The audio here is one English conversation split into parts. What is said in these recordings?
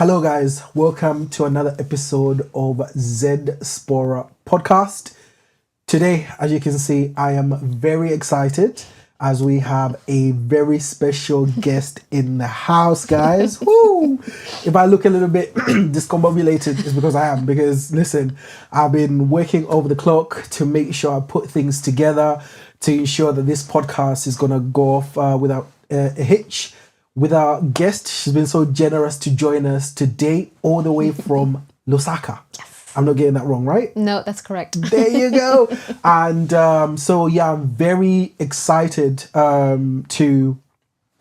Hello, guys. Welcome to another episode of ZedSpora Podcast. Today, as you can see, I am very excited as we have a very special guest in the house, guys. Woo! If I look a little bit discombobulated, it's because I am. Because, listen, I've been working over the clock to make sure I put things together to ensure that this podcast is going to go off without a hitch. With our guest, she's been so generous to join us today, all the way from Lusaka. Yes. I'm not getting that wrong, right? No, that's correct. There you go. And I'm very excited to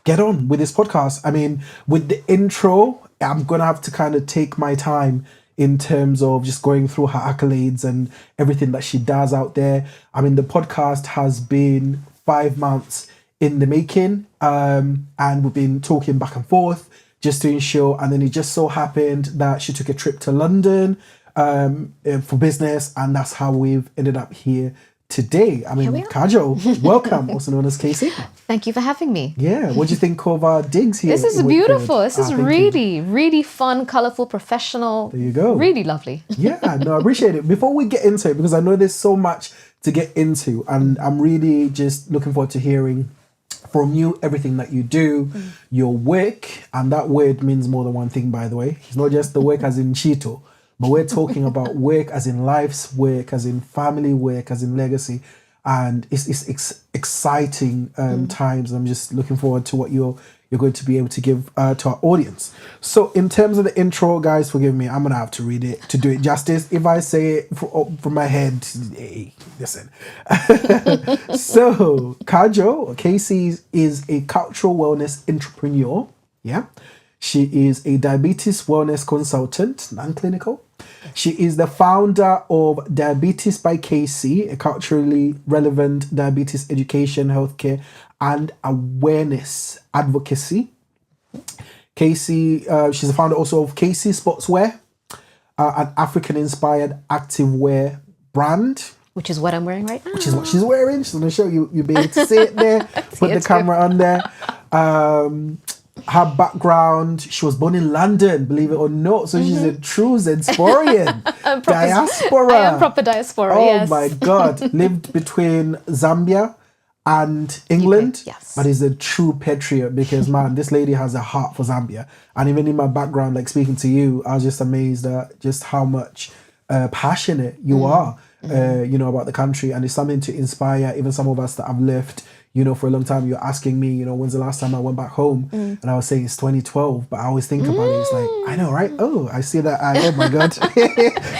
get on with this podcast. I mean, with the intro, I'm going to have to kind of take my time in terms of just going through her accolades and everything that she does out there. I mean, the podcast has been 5 months in the making, and we've been talking back and forth just to ensure, and then it just so happened that she took a trip to London for business, and that's how we've ended up here today. I mean, Kaajal, welcome, also known as Casey. Thank you for having me. Yeah, what do you think of our digs here? This is beautiful. This is really fun, colourful, professional. There you go. Really lovely. Yeah, no, I appreciate it. Before we get into it, because I know there's so much to get into, and I'm really just looking forward to hearing from you everything that you do, your work, and that word means more than one thing, by the way. It's not just the work as in Cheeto, but we're talking about work as in life's work, as in family work, as in legacy, and it's exciting times. I'm just looking forward to what you're going to be able to give to our audience. So in terms of the intro, guys, forgive me, I'm gonna have to read it to do it justice. If I say it from my head, hey, listen. So Kaajal, Casey, is a cultural wellness entrepreneur. Yeah, she is a diabetes wellness consultant, non-clinical. She is the founder of Diabetes by Casey, a culturally relevant diabetes education, healthcare, and awareness advocacy. Casey, she's the founder also of Casey Sportswear, an African-inspired activewear brand. Which is what I'm wearing right now. Which is what she's wearing. She's going to show you. You'll be able to see it there. Put the camera on there. Her background, she was born in London, believe it or not. So she's a true ZedSporian. Diaspora. I am proper diaspora, yes. Oh my God. Lived between Zambia and England. UK, yes. But is a true patriot because, man, this lady has a heart for Zambia. And even in my background, like speaking to you, I was just amazed at just how much passionate you are, about the country. And it's something to inspire even some of us that have left, for a long time. You're asking me, when's the last time I went back home? And I was saying it's 2012, but I always think about it. It's like, I know, right? Oh, I see that. Oh my God.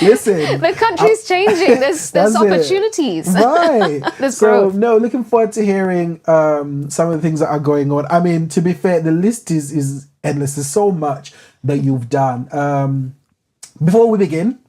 Listen. The country's changing. There's opportunities. Right. There's so, growth. no, looking forward to hearing some of the things that are going on. I mean, to be fair, the list is endless. There's so much that you've done. Before we begin,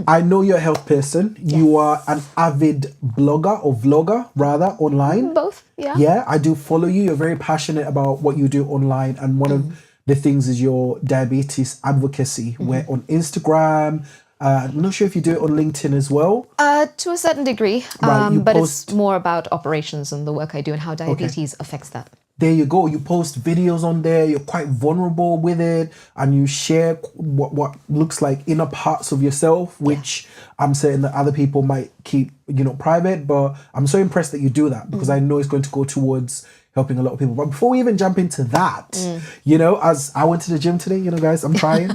I know you're a health person. Yes. You are an avid blogger or vlogger, rather, online. Both, yeah. Yeah, I do follow you. You're very passionate about what you do online. And one of the things is your diabetes advocacy, where on Instagram, I'm not sure if you do it on LinkedIn as well. To a certain degree, Right, but it's more about operations and the work I do and how diabetes affects that. There you go. You post videos on there. You're quite vulnerable with it, and you share what looks like inner parts of yourself, which I'm saying that other people might keep, private. But I'm so impressed that you do that because I know it's going to go towards helping a lot of people. But before we even jump into that, as I went to the gym today, guys, I'm trying.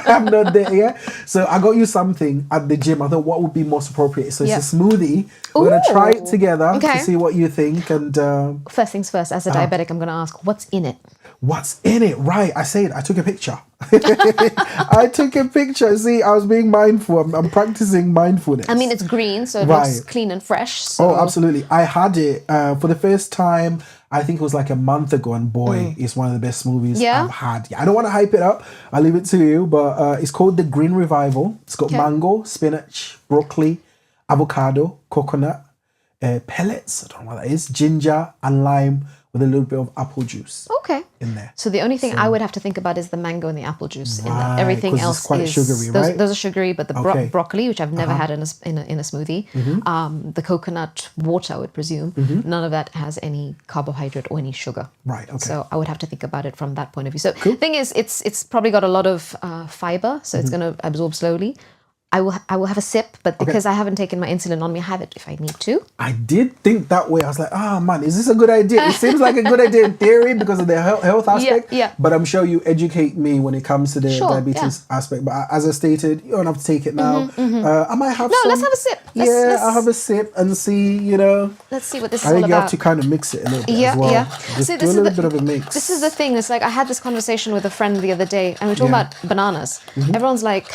I'm not there yet. So I got you something at the gym. I thought what would be most appropriate. So it's a smoothie. We're going to try it together to see what you think. And first things first, as a diabetic, I'm going to ask, what's in it? What's in it? Right. I took a picture. I took a picture. See, I was being mindful. I'm practicing mindfulness. I mean, it's green, so it looks clean and fresh. So. Oh, absolutely. I had it for the first time, I think it was like a month ago, and boy, it's one of the best movies I've had. I don't want to hype it up. I'll leave it to you, but it's called The Green Revival. It's got mango, spinach, broccoli, avocado, coconut, pellets, I don't know what that is, ginger and lime with a little bit of apple juice Okay. in there. So the only thing I would have to think about is the mango and the apple juice. In that. Right, Everything 'cause else it's quite is sugary, those, right? those are sugary, but the Okay. broccoli, which I've never had in a smoothie, the coconut water, I would presume, none of that has any carbohydrate or any sugar. Right, okay. So I would have to think about it from that point of view. So the thing is, it's probably got a lot of fiber, so it's going to absorb slowly. I will have a sip, but because I haven't taken my insulin on me, I have it if I need to. I did think that way. I was like, man, is this a good idea? It seems like a good idea in theory because of the health aspect. Yeah. But I'm sure you educate me when it comes to the diabetes aspect. But as I stated, you don't have to take it now. I might have some. No, let's have a sip. I'll have a sip and see, Let's see what this is I all think you have about. to kind of mix it a little bit as well. Just See, do a little bit of a mix. This is the thing. It's like I had this conversation with a friend the other day, and we were talking about bananas. Everyone's like,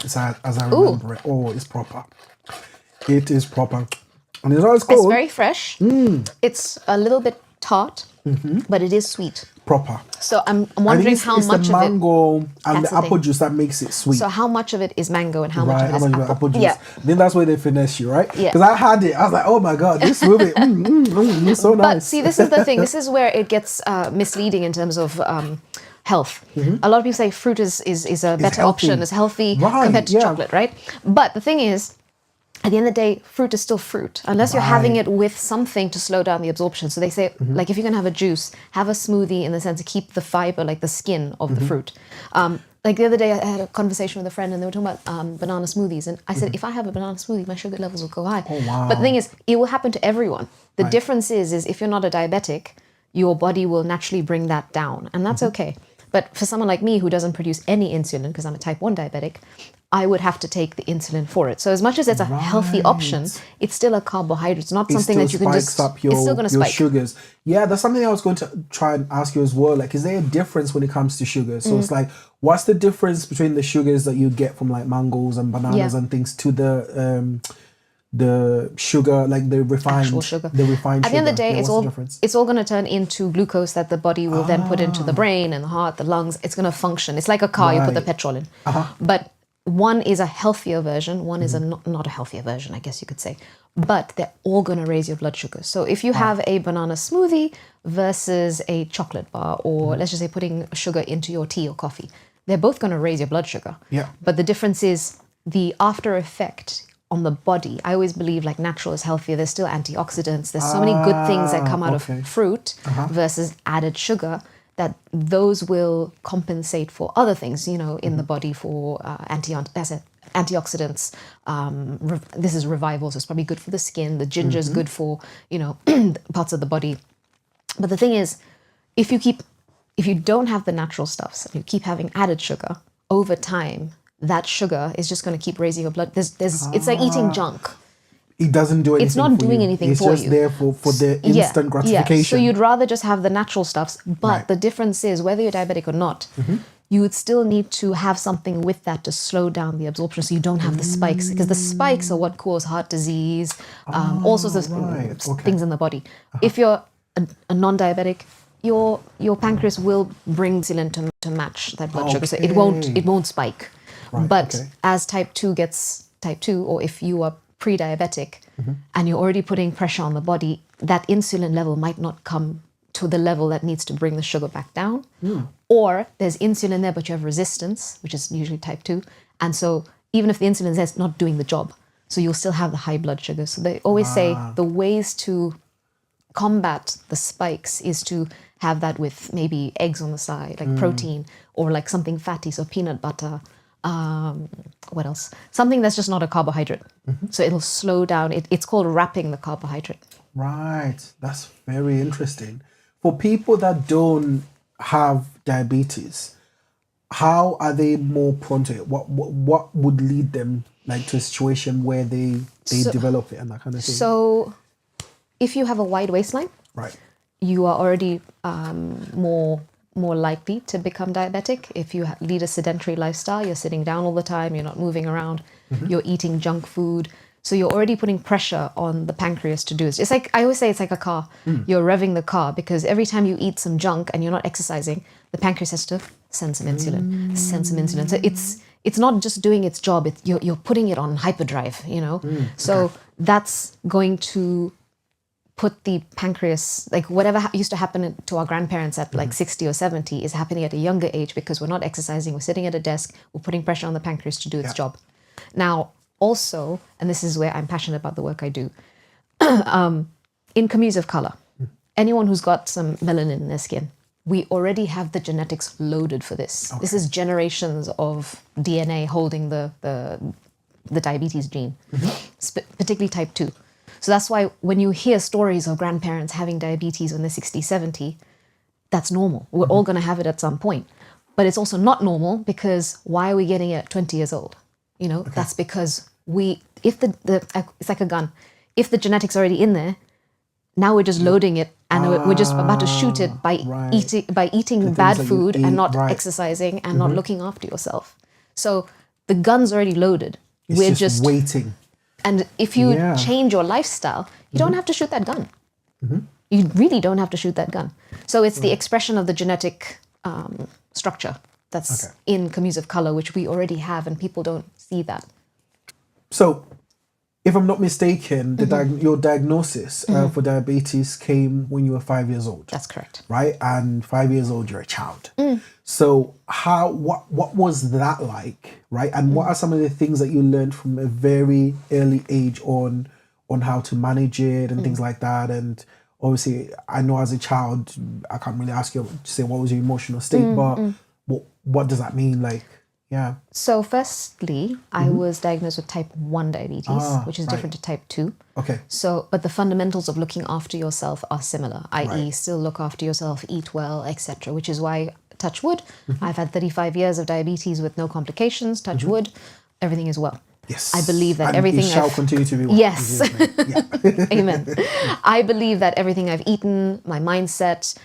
It's as I remember it. Oh, it's proper. It is proper. And it's always cold. it's very fresh. It's a little bit tart, but it is sweet. Proper. So I'm I think wondering it's how much the of it. mango and That's the the apple thing. juice that makes it sweet. So how much of it is mango and how much Right, of how it much is of apple? apple juice? Yeah. I think that's where they finesse you, right? Yeah. Because I had it. I was like, oh my God, this movie, it's so nice. But see, this is the thing. This is where it gets misleading in terms of health. A lot of people say fruit is a better healthy. option, is healthy Right, compared to yeah. chocolate, right? But the thing is, at the end of the day, fruit is still fruit, unless you're having Right. it with something to slow down the absorption. So they say, like, if you're going to have a juice, have a smoothie in the sense to keep the fiber, like the skin of the fruit. Like the other day, I had a conversation with a friend and they were talking about banana smoothies. And I said, if I have a banana smoothie, my sugar levels will go high. Oh, wow. But the thing is, it will happen to everyone. The difference is if you're not a diabetic, your body will naturally bring that down. And that's okay. But for someone like me who doesn't produce any insulin, because I'm a type 1 diabetic, I would have to take the insulin for it. So as much as it's a healthy option, it's still a carbohydrate. It's not something that you can just... Up your, it's still going to spike. sugars. Yeah, that's something I was going to try and ask you as well. Like, is there a difference when it comes to sugars? So it's like, what's the difference between the sugars that you get from like mangoes and bananas and things to the sugar, like the refined Actual sugar. The refined At the end of the day, Yeah, it's what's all the difference? it's all going to turn into glucose that the body will then put into the brain and the heart, the lungs. It's going to function. It's like a car. You put the Right. petrol in. But one is a healthier version. One is a not a healthier version, I guess you could say. But they're all going to raise your blood sugar. So if you have a banana smoothie versus a chocolate bar, or let's just say putting sugar into your tea or coffee, they're both going to raise your blood sugar. Yeah. But the difference is the after effect on the body. I always believe like natural is healthier. There's still antioxidants. There's so many good things that come out of fruit versus added sugar, that those will compensate for other things, in the body for antioxidants. This is revival, so it's probably good for the skin. The ginger is good for, parts of the body. But the thing is, if you don't have the natural stuffs, and you keep having added sugar, over time, that sugar is just going to keep raising your blood. It's like eating junk. It doesn't do anything. It's not doing anything for you. It's just there for the instant gratification. Yeah. So you'd rather just have the natural stuffs. But the difference is, whether you're diabetic or not, you would still need to have something with that to slow down the absorption, so you don't have the spikes. Because the spikes are what cause heart disease, all sorts of things in the body. If you're a non-diabetic, your pancreas will bring insulin to match that blood sugar, so it won't spike. But as type 2 gets type 2, or if you are pre-diabetic and you're already putting pressure on the body, that insulin level might not come to the level that needs to bring the sugar back down. Or there's insulin there, but you have resistance, which is usually type 2. And so even if the insulin is there, it's not doing the job. So you'll still have the high blood sugar. So they always say the ways to combat the spikes is to have that with maybe eggs on the side, like protein, or like something fatty, so peanut butter. What else? Something that's just not a carbohydrate. So it'll slow down. It's called wrapping the carbohydrate. Right. That's very interesting. For people that don't have diabetes, how are they more prone to it? What would lead them like to a situation where they develop it and that kind of thing? So if you have a wide waistline, right, you are already more likely to become diabetic. If you lead a sedentary lifestyle, you're sitting down all the time, you're not moving around, you're eating junk food. So you're already putting pressure on the pancreas to do this. It's like, I always say it's like a car. You're revving the car, because every time you eat some junk and you're not exercising, the pancreas has to send some insulin, So it's not just doing its job, you're putting it on hyperdrive, So that's going to put the pancreas, like whatever used to happen to our grandparents at like 60 or 70 is happening at a younger age because we're not exercising, we're sitting at a desk, we're putting pressure on the pancreas to do its job. Now, also, and this is where I'm passionate about the work I do, in communities of color, anyone who's got some melanin in their skin, we already have the genetics loaded for this. Okay. This is generations of DNA holding the diabetes gene, particularly type 2. So that's why when you hear stories of grandparents having diabetes when they're 60, 70, that's normal. We're all going to have it at some point. But it's also not normal because why are we getting it at 20 years old? You know, that's because if it's like a gun. If the genetics are already in there, now we're just loading it and we're just about to shoot it by eating bad food and not exercising and not looking after yourself. So the gun's already loaded. We're just waiting. And if you change your lifestyle, you don't have to shoot that gun. You really don't have to shoot that gun. So it's the expression of the genetic structure that's in communities of color, which we already have, and people don't see that. So, if I'm not mistaken, your diagnosis for diabetes came when you were 5 years old. That's correct. Right? And 5 years old, you're a child. So what was that like, right? And what are some of the things that you learned from a very early age on how to manage it and things like that? And obviously, I know as a child, I can't really ask you to say what was your emotional state, but what does that mean? Like, yeah. So firstly, I was diagnosed with type 1 diabetes, which is different to type 2. Okay. So, but the fundamentals of looking after yourself are similar, i.e. still look after yourself, eat well, etc., which is why, touch wood, I've had 35 years of diabetes with no complications, touch wood, everything is well. Yes. I believe that and everything it shall continue to be well. Yes. Amen. I believe that everything I've eaten, my mindset,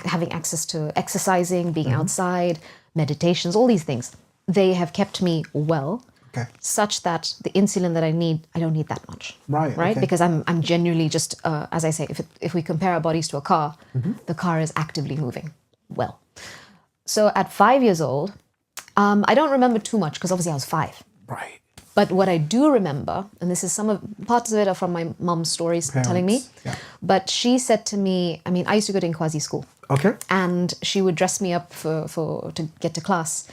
having access to exercising, being outside, meditations, all these things, they have kept me well, such that the insulin that I need, I don't need that much. Right. Okay. Because I'm genuinely just, as I say, if we compare our bodies to a car, the car is actively moving well. So at 5 years old, I don't remember too much because obviously I was 5. Right. But what I do remember, and this is parts of it are from my mom's stories telling me, but she said to me, I mean, I used to go to Inkwazi school. Okay. And she would dress me up to get to class.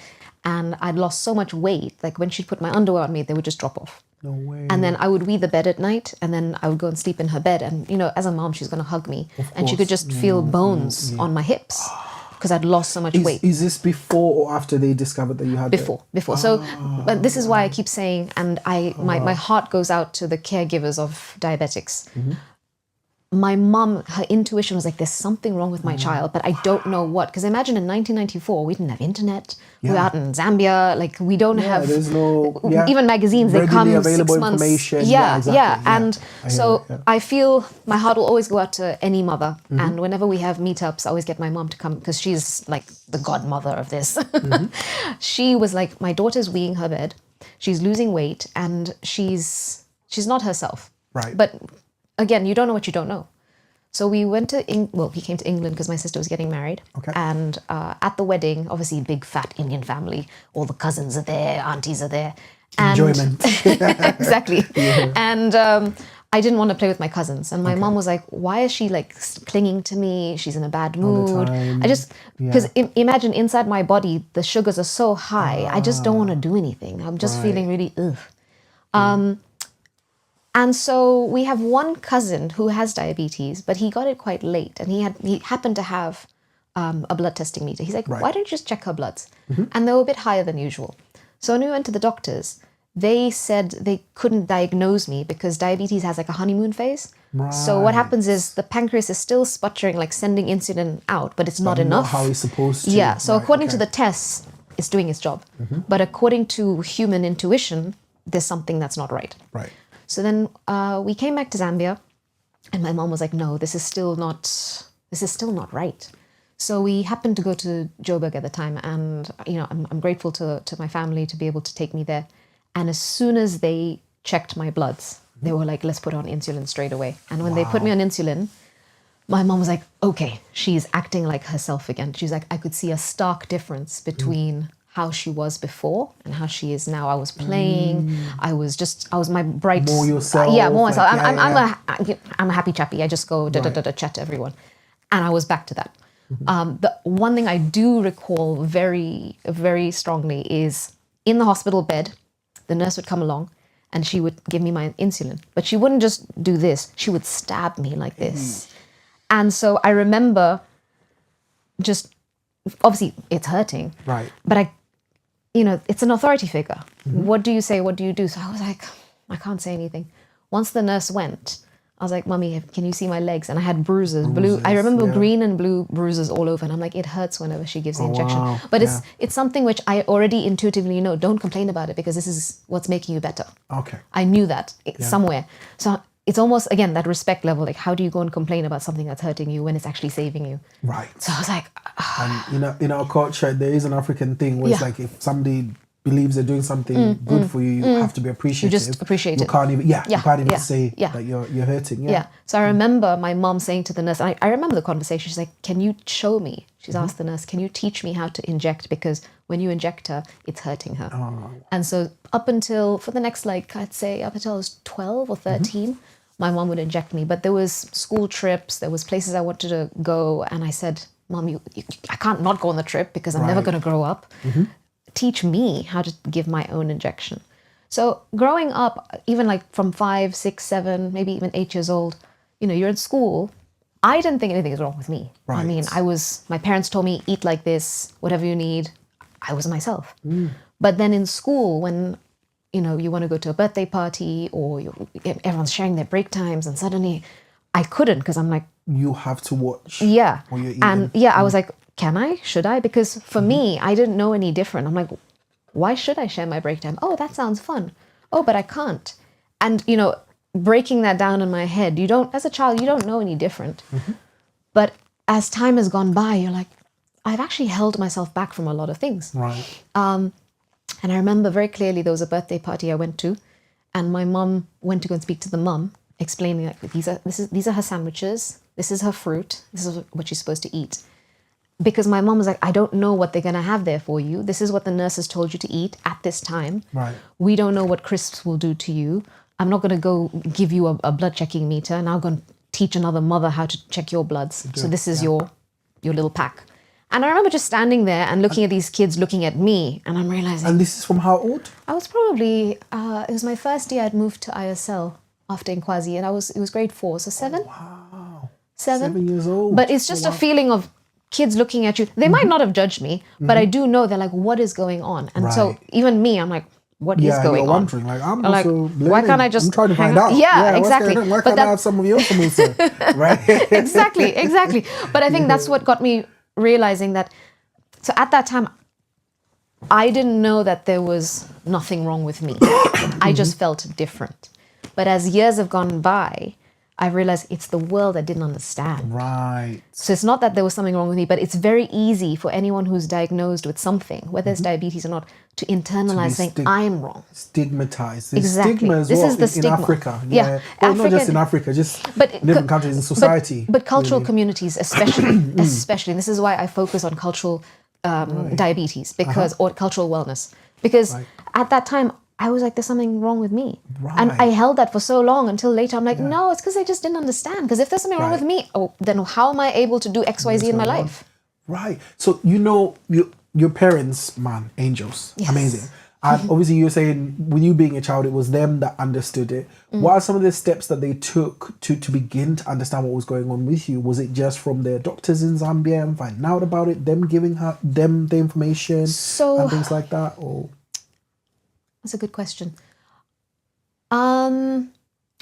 And I'd lost so much weight, like when she'd put my underwear on me, they would just drop off. No way. And then I would wee the bed at night, and then I would go and sleep in her bed. And, you know, as a mom, she's going to hug me. And she could just feel bones on my hips because I'd lost so much weight. Is this before or after they discovered that you had Before. So, but this is why I keep saying, and my heart goes out to the caregivers of diabetics. My mom, her intuition was like, there's something wrong with my child, but I don't know what. Because imagine in 1994, we didn't have internet. We were out in Zambia. Like, we don't have... There's no... Even magazines, they come 6 months. Exactly. And I feel my heart will always go out to any mother. And whenever we have meetups, I always get my mom to come because she's like the godmother of this. She was like, my daughter's weeing her bed. She's losing weight and she's not herself. Right. But... again, you don't know what you don't know. So we went to, he came to England because my sister was getting married. Okay. And at the wedding, obviously big fat Indian family, all the cousins are there, aunties are there. And enjoyment. Exactly. And I didn't want to play with my cousins. And my mom was like, why is she like clinging to me? She's in a bad mood. Because imagine inside my body, the sugars are so high. I just don't want to do anything. I'm just feeling really, And so we have one cousin who has diabetes, but he got it quite late. And he happened to have a blood testing meter. He's like, why don't you just check her bloods? And they were a bit higher than usual. So when we went to the doctors, they said they couldn't diagnose me because diabetes has like a honeymoon phase. Right. So what happens is the pancreas is still sputtering, like sending insulin out, but it's not enough. Not how it's supposed to. Yeah. So according to the tests, it's doing its job. But according to human intuition, there's something that's not right. Right. So then we came back to Zambia, and my mom was like, "No, this is still not right." So we happened to go to Joburg at the time, and I'm grateful to my family to be able to take me there. And as soon as they checked my bloods, they were like, "Let's put her on insulin straight away." And when they put me on insulin, my mom was like, "Okay, she's acting like herself again." She's like, "I could see a stark difference between how she was before and how she is now. I was playing. I was my bright. More yourself. More myself. Like, I'm a happy chappy. I just go chat to everyone, and I was back to that. The one thing I do recall very, very strongly is in the hospital bed, the nurse would come along and she would give me my insulin, but she wouldn't just do this. She would stab me like this. And so I remember just, obviously it's hurting, right. but it's an authority figure. What do you say? What do you do? So I was like, I can't say anything. Once the nurse went, I was like, Mummy, can you see my legs? And I had bruises. Blue. I remember green and blue bruises all over. And I'm like, it hurts whenever she gives the injection. Wow. But it's something which I already intuitively know. Don't complain about it because this is what's making you better. Okay. I knew that somewhere. So it's almost, again, that respect level. Like, how do you go and complain about something that's hurting you when it's actually saving you? Right. So I was like... And, in our culture, there is an African thing where it's like if somebody believes they're doing something good for you, you have to be appreciative. You just appreciate you it. Can't even, you can't even say that you're hurting. Yeah. So I remember my mom saying to the nurse, I remember the conversation, she's like, can you show me? She's asked the nurse, can you teach me how to inject? Because when you inject her, it's hurting her. Oh. And so up until, for the next, I'd say up until I was 12 or 13, my mom would inject me. But there was school trips, there was places I wanted to go. And I said, Mom, I can't not go on the trip because I'm never going to grow up. Teach me how to give my own injection. So growing up, even from 5, 6, 7, maybe even 8 years old, you're in school. I didn't think anything was wrong with me. Right. I mean, my parents told me, eat like this, whatever you need. I was myself. But then in school, when, you want to go to a birthday party or everyone's sharing their break times and suddenly I couldn't because I'm like, you have to watch. Yeah. What you're eating. And I was like, can I? Should I? Because for me, I didn't know any different. I'm like, why should I share my break time? Oh, that sounds fun. Oh, but I can't. And, breaking that down in my head, as a child, you don't know any different. But as time has gone by, you're like, I've actually held myself back from a lot of things. Right. And I remember very clearly there was a birthday party I went to and my mom went to go and speak to the mum, explaining like, these are her sandwiches. This is her fruit. This is what she's supposed to eat. Because my mom was like, I don't know what they're going to have there for you. This is what the nurse has told you to eat at this time. Right. We don't know what crisps will do to you. I'm not going to go give you a blood checking meter. And I'm going to teach another mother how to check your bloods. So this is your little pack. And I remember just standing there and looking at these kids looking at me. And I'm realizing... And this is from how old? I was probably... it was my first year I'd moved to ISL after Nkwazi. And it was grade 4. So 7? Wow. 7 years old. But it's just a feeling of kids looking at you. They might not have judged me, but I do know they're like, what is going on? And so even me, I'm like, what is going you're on? wondering, like, I'm also learning. Why can't I just I'm trying to hang find out. Yeah, exactly. Why can't I have some of your samosa? Right? Exactly. But I think that's what got me realizing that. So at that time, I didn't know that there was nothing wrong with me. I just felt different. But as years have gone by, I realized it's the world I didn't understand. Right. So it's not that there was something wrong with me, but it's very easy for anyone who's diagnosed with something, whether it's diabetes or not, to internalize saying, I'm wrong. Stigmatized. There's Exactly. stigma as This well is the in stigma. Africa. Yeah. Well, not just in Africa, just different countries in society. But cultural communities especially, especially. And this is why I focus on cultural diabetes or cultural wellness. Because at that time, I was like, there's something wrong with me. Right. And I held that for so long until later I'm like, no, it's because I just didn't understand. Because if there's something wrong with me, then how am I able to do X, Y, Z in my life? Right. So, your parents, man, angels. Yes. Amazing. And obviously you're saying when you being a child, it was them that understood it. What are some of the steps that they took to begin to understand what was going on with you? Was it just from their doctors in Zambia and finding out about it, them giving them the information and things like that? Or... That's a good question.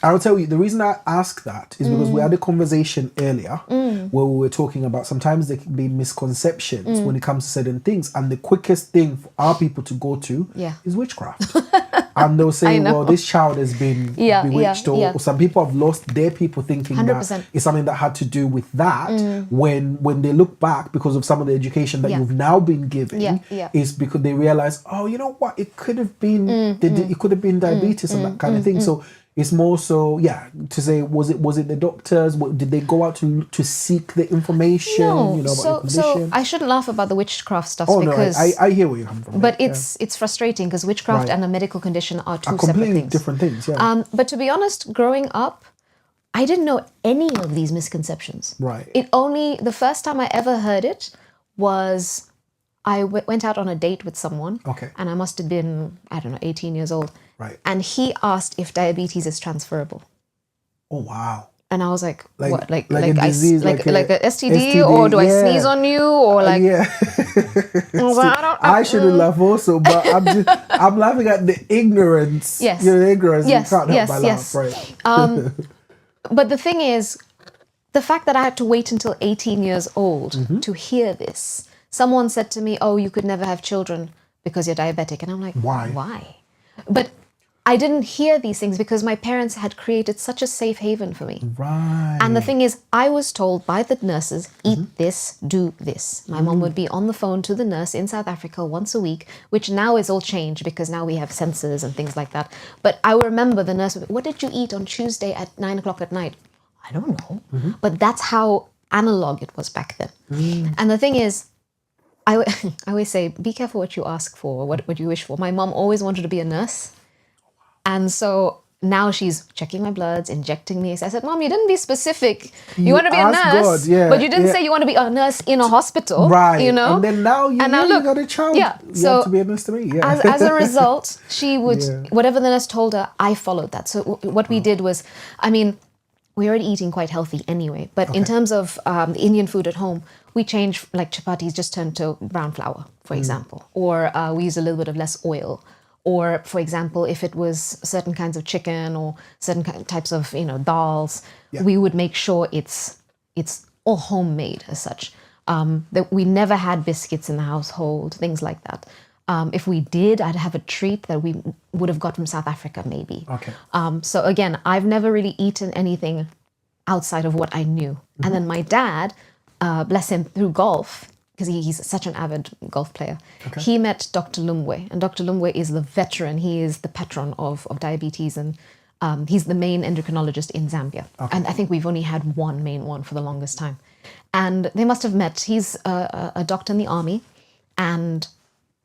I'll tell you, the reason I ask that is because we had a conversation earlier where we were talking about sometimes there can be misconceptions when it comes to certain things. And the quickest thing for our people to go to is witchcraft. And they'll say, well, this child has been bewitched or some people have lost their people thinking 100%. That it's something that had to do with that when they look back because of some of the education that you've now been giving is because they realize, oh, you know what, it could have been it could have been diabetes and that kind of thing. So It's more so, to say, was it the doctors? Did they go out to seek the information? No, about the so condition? I shouldn't laugh about the witchcraft stuff because I hear where you're coming from. But it's frustrating because witchcraft and a medical condition are two separate completely things. different things. Yeah. But to be honest, growing up, I didn't know any of these misconceptions. Right. The first time I ever heard it was I went out on a date with someone. Okay. And I must have been, I don't know, 18 years old. Right. And he asked if diabetes is transferable. Oh wow. And I was like what? Like a disease, like a STD, or do I sneeze on you, or like? I shouldn't laugh also, but I'm laughing at the ignorance. Yes. The ignorance. Yes. You can't help but Yes. laugh, right? But the thing is, the fact that I had to wait until 18 years old Mm-hmm. to hear this. Someone said to me, "Oh, you could never have children because you're diabetic," and I'm like, Why? Why? But I didn't hear these things because my parents had created such a safe haven for me. Right. And the thing is, I was told by the nurses, eat this, do this. My mom would be on the phone to the nurse in South Africa once a week, which now is all changed because now we have sensors and things like that. But I remember the nurse, what did you eat on Tuesday at 9 o'clock at night? I don't know. But that's how analog it was back then. And the thing is, I always say, be careful what you ask for, what you wish for. My mom always wanted to be a nurse. And so now she's checking my bloods, injecting me. So I said, Mom, you didn't be specific. You want to be a nurse, but you didn't say you want to be a nurse in a hospital. Right. You know? And then now you got a child. Yeah. You have to be a nurse to me. Yeah. As a result, she would, whatever the nurse told her, I followed that. So what we did was, we're already eating quite healthy anyway. But in terms of the Indian food at home, we changed, like chapatis just turned to brown flour, for example. Or we use a little bit of less oil. Or, for example, if it was certain kinds of chicken or certain types of, dals, we would make sure it's all homemade as such. That we never had biscuits in the household, things like that. If we did, I'd have a treat that we would have got from South Africa, maybe. Okay. So again, I've never really eaten anything outside of what I knew. And then my dad, bless him, through golf, because he's such an avid golf player. Okay. He met Dr. Lumwe, and Dr. Lumwe is the veteran. He is the patron of diabetes, and he's the main endocrinologist in Zambia. Okay. And I think we've only had one main one for the longest time. And they must have met. He's a doctor in the army, and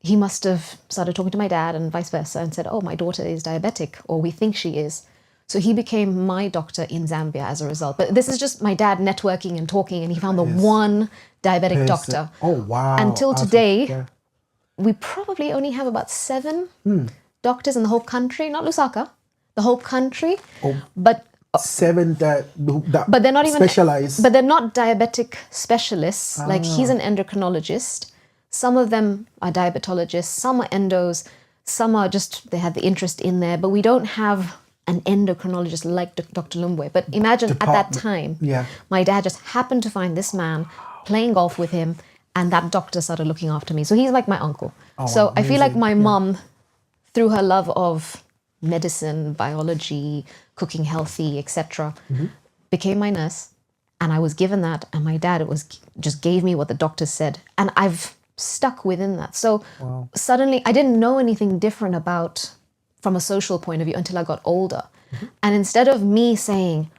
he must have started talking to my dad and vice versa and said, oh, my daughter is diabetic, or we think she is. So he became my doctor in Zambia as a result. But this is just my dad networking and talking, and he found the one diabetic doctor. Oh, wow. Until today, we probably only have about 7 doctors in the whole country, not Lusaka, the whole country. Oh, but 7 that but they're not even specialized. But they're not diabetic specialists. Like, he's an endocrinologist. Some of them are diabetologists, some are endos, some are just, they have the interest in there, but we don't have an endocrinologist like Dr. Lumwe. But imagine at that time, my dad just happened to find this man, playing golf with him, and that doctor started looking after me. So he's like my uncle. Oh, so amazing. I feel like my mom, through her love of medicine, biology, cooking healthy, etc., became my nurse. And I was given that, and my dad just gave me what the doctor said. And I've stuck within that. So suddenly I didn't know anything different from a social point of view until I got older. And instead of me saying,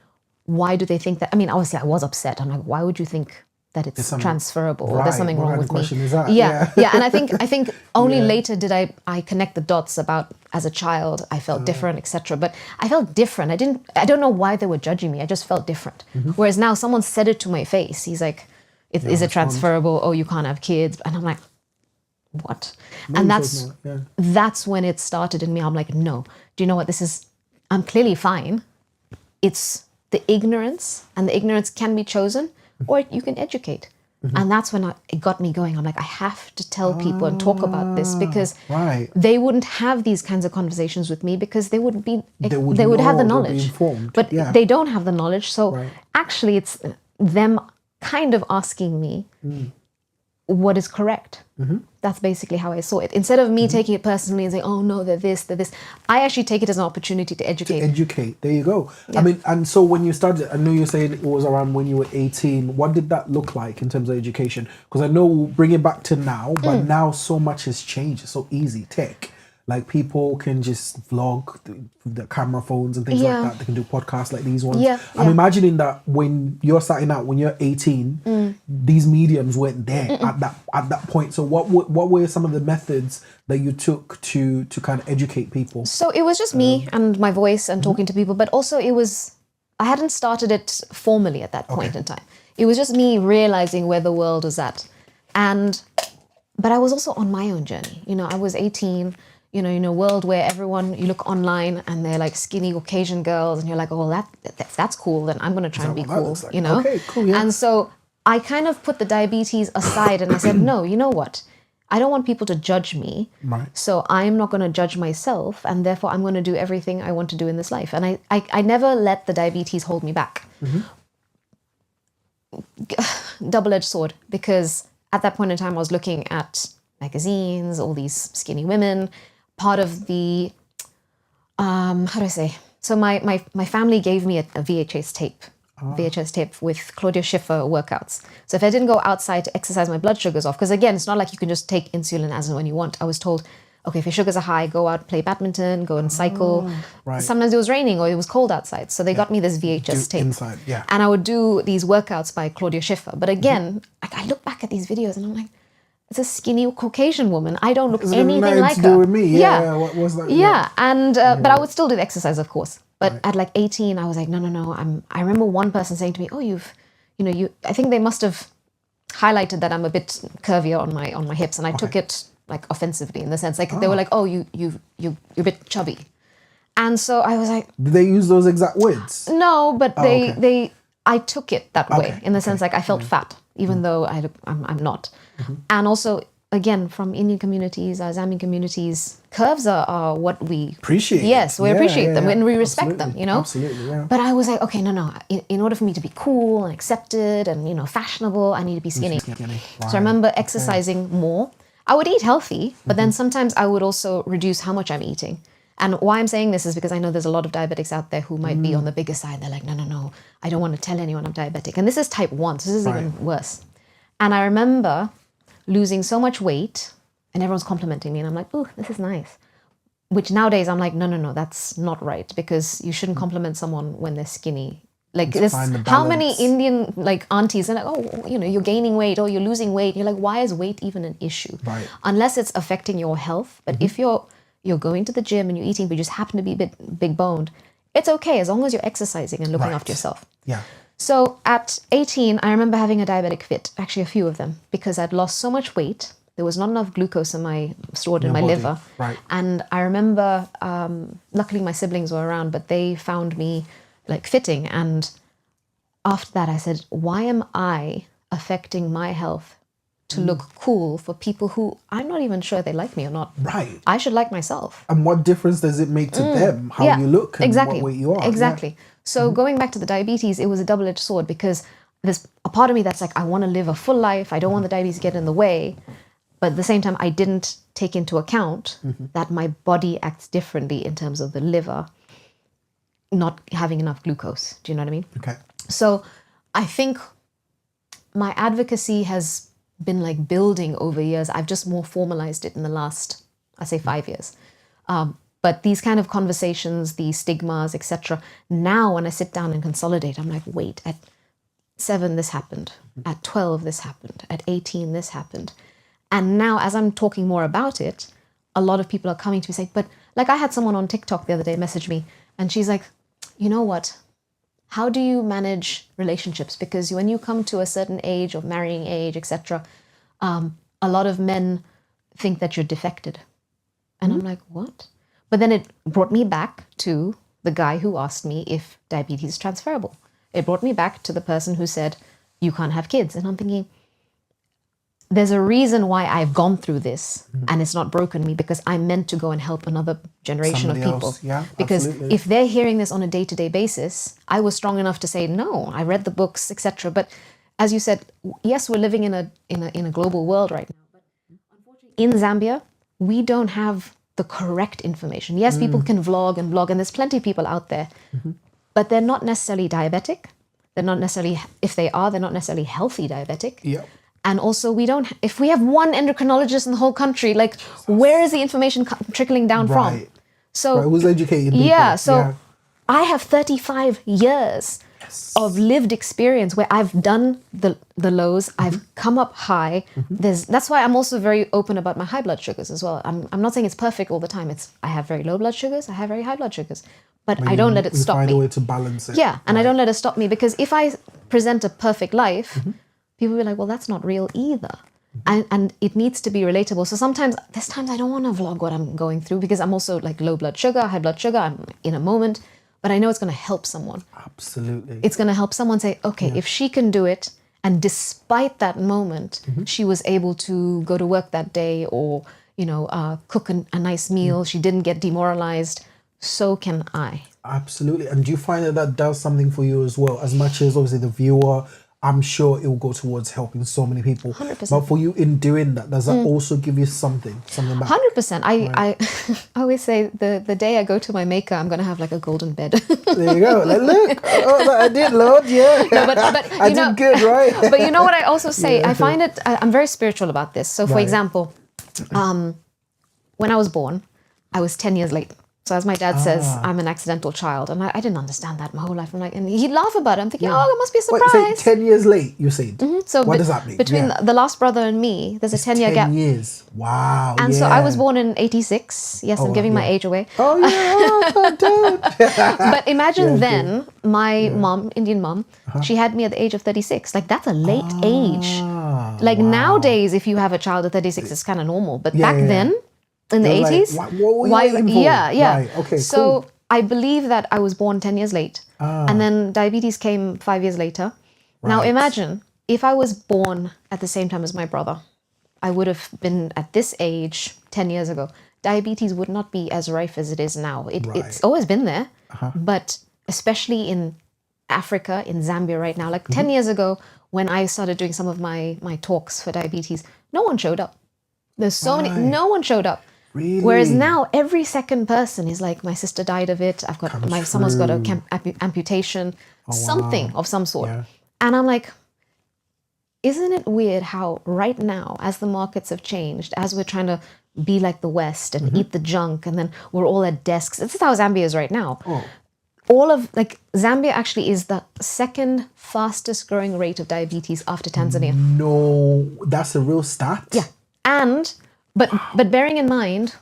why do they think that? I mean, obviously I was upset. I'm like, why would you think that it's transferable? Or there's something wrong with me. Is that? Yeah. And I think only later did I connect the dots about, as a child, I felt different, etc. But I felt different. I don't know why they were judging me. I just felt different. Whereas now someone said it to my face. He's like, is it transferable? Oh, you can't have kids. And I'm like, what? And that's when it started in me. I'm like, no, do you know what? I'm clearly fine. It's the ignorance, and the ignorance can be chosen, or you can educate. And that's when it got me going. I'm like, I have to tell people and talk about this, because they wouldn't have these kinds of conversations with me because they would have the knowledge, but they don't have the knowledge. So actually it's them kind of asking me what is correct. That's basically how I saw it. Instead of me taking it personally and saying, oh no, they're this, I actually take it as an opportunity to educate. There you go. Yeah. I mean, and so when you started, I know you're saying it was around when you were 18. What did that look like in terms of education? Because I know we'll bring it back to now, but now so much has changed. It's so easy, tech. like people can just vlog the camera phones and things Yeah. like that. They can do podcasts like these ones. Yeah, I'm yeah. imagining that when you're starting out, when you're 18, these mediums weren't there at that point. So what were some of the methods that you took to kind of educate people? So it was just me and my voice and talking to people, but also I hadn't started it formally at that point in time. It was just me realizing where the world was at. But I was also on my own journey. You know, I was 18, you know, in a world where you look online and they're like skinny Caucasian girls and you're like, oh, that's cool. Then I'm going to try and be cool, like? you know? Okay, cool, yeah. And so I kind of put the diabetes aside and I said, no, you know what? I don't want people to judge me. Right. So I'm not going to judge myself. And therefore I'm going to do everything I want to do in this life. And I never let the diabetes hold me back. Double-edged sword, because at that point in time, I was looking at magazines, all these skinny women, part of the, how do I say? So my family gave me a VHS tape with Claudia Schiffer workouts. So if I didn't go outside to exercise my blood sugars off, because again, it's not like you can just take insulin as and when you want. I was told, okay, if your sugars are high, go out, play badminton, go and cycle. Right. Sometimes it was raining or it was cold outside. So they got me this VHS tape. Inside, yeah. And I would do these workouts by Claudia Schiffer. But again, I look back at these videos and I'm like, it's a skinny Caucasian woman. I don't look anything like her. To do with me. Yeah. What was that? Yeah. And but I would still do the exercise, of course. But at like 18, I was like, no. I remember one person saying to me, oh, I think they must have highlighted that I'm a bit curvier on my hips, and I took it like offensively in the sense like they were like, oh, you're a bit chubby, and so I was like, did they use those exact words? no, but I took it that way in the sense like I felt fat, even though I'm not, and also again from Indian communities, Zambian communities, curves are what we appreciate. Yes, we appreciate them and we respect them, you know. Absolutely, yeah. But I was like, okay, no. In order for me to be cool and accepted and fashionable, I need to be skinny. Right. So I remember exercising more. I would eat healthy, but then sometimes I would also reduce how much I'm eating. And why I'm saying this is because I know there's a lot of diabetics out there who might be on the bigger side. They're like, no, I don't want to tell anyone I'm diabetic. And this is type 1, so this is even worse. And I remember losing so much weight and everyone's complimenting me and I'm like, ooh, this is nice. Which nowadays I'm like, no, that's not right, because you shouldn't compliment someone when they're skinny. Like this, how many Indian like aunties are like, oh, you're gaining weight or you're losing weight. You're like, why is weight even an issue? Right. Unless it's affecting your health. But if you're going to the gym and you're eating, but you just happen to be a bit big boned, it's okay as long as you're exercising and looking after yourself. Yeah. So at 18, I remember having a diabetic fit, actually a few of them, because I'd lost so much weight. There was not enough glucose stored in my body. liver. Right. And I remember, luckily my siblings were around, but they found me like fitting. And after that, I said, why am I affecting my health to look cool for people who I'm not even sure they like me or not? Right. I should like myself. And what difference does it make to them, how you look and what weight you are? Exactly. Yeah. So going back to the diabetes, it was a double-edged sword, because there's a part of me that's like, I want to live a full life. I don't want the diabetes to get in the way. But at the same time, I didn't take into account that my body acts differently in terms of the liver not having enough glucose. Do you know what I mean? Okay. So I think my advocacy has been like building over years. I've just more formalized it in the last, I say 5 years. But these kind of conversations, the stigmas, etc. Now when I sit down and consolidate, I'm like, wait, at 7, this happened. At 12, this happened. At 18, this happened. And now as I'm talking more about it, a lot of people are coming to me saying, but like I had someone on TikTok the other day message me and she's like, you know what? How do you manage relationships? Because when you come to a certain age of marrying age, etc., a lot of men think that you're defected. And I'm like, what? But then it brought me back to the guy who asked me if diabetes is transferable. It brought me back to the person who said, you can't have kids. And I'm thinking, there's a reason why I've gone through this and it's not broken me, because I'm meant to go and help another generation of people. Else. Yeah, because absolutely. if they're hearing this on a day-to-day basis, I was strong enough to say, no, I read the books, etc. But as you said, yes, we're living in a global world right now. But unfortunately, in Zambia, we don't have the correct information. Yes, people can vlog, and there's plenty of people out there, but they're not necessarily diabetic. They're not necessarily, if they are, they're not necessarily healthy diabetic. Yeah. And also if we have one endocrinologist in the whole country, like where is the information trickling down from? So who's educating people? Yeah, so I have 35 years of lived experience where I've done the lows, I've come up high. That's why I'm also very open about my high blood sugars as well. I'm not saying it's perfect all the time. I have very low blood sugars, I have very high blood sugars, but I don't let it stop me. Find a way to balance it. Yeah, and I don't let it stop me, because if I present a perfect life, people will be like, well, that's not real either. And it needs to be relatable. So there's times I don't want to vlog what I'm going through, because I'm also like low blood sugar, high blood sugar, I'm in a moment, but I know it's going to help someone. Absolutely. It's going to help someone say, okay, if she can do it, and despite that moment, she was able to go to work that day, or, cook a nice meal, she didn't get demoralized, so can I. Absolutely. And do you find that does something for you as well? As much as obviously the viewer, I'm sure it will go towards helping so many people. 100%. But for you in doing that, does that also give you something back? 100%. I always say the day I go to my maker, I'm going to have like a golden bed. There you go. Like, look, I did, Lord, yeah. No, but I did good, right? But you know what I also say? I find I'm very spiritual about this. So for example, when I was born, I was 10 years late. So as my dad says, I'm an accidental child. And I didn't understand that my whole life. And he'd laugh about it. I'm thinking, it must be a surprise. Wait, so 10 years late, you said? So what does that mean? Between the last brother and me, there's a 10-year gap. 10 years. Wow. And so I was born in 86. Yes, I'm giving my age away. Oh, yeah. Don't. But imagine then, my mom, Indian mom, she had me at the age of 36. Like, that's a late age. Like, nowadays, if you have a child at 36, it's kind of normal. But back then, in the 80s, like, what were you waiting for? Yeah. Right. Okay, so cool. I believe that I was born 10 years late. And then diabetes came 5 years later. Now imagine if I was born at the same time as my brother, I would have been at this age 10 years ago. Diabetes would not be as rife as it is now. It's always been there, but especially in Africa, in Zambia right now, like 10 years ago, when I started doing some of my talks for diabetes, no one showed up. There's so many, no one showed up. Really? Whereas now every second person is like, my sister died of it. Someone's got an amputation, something of some sort. Yeah. And I'm like, isn't it weird how right now, as the markets have changed, as we're trying to be like the West and eat the junk, and then we're all at desks. This is how Zambia is right now. Zambia actually is the second fastest growing rate of diabetes after Tanzania. No, that's a real stat? Yeah. But bearing in mind,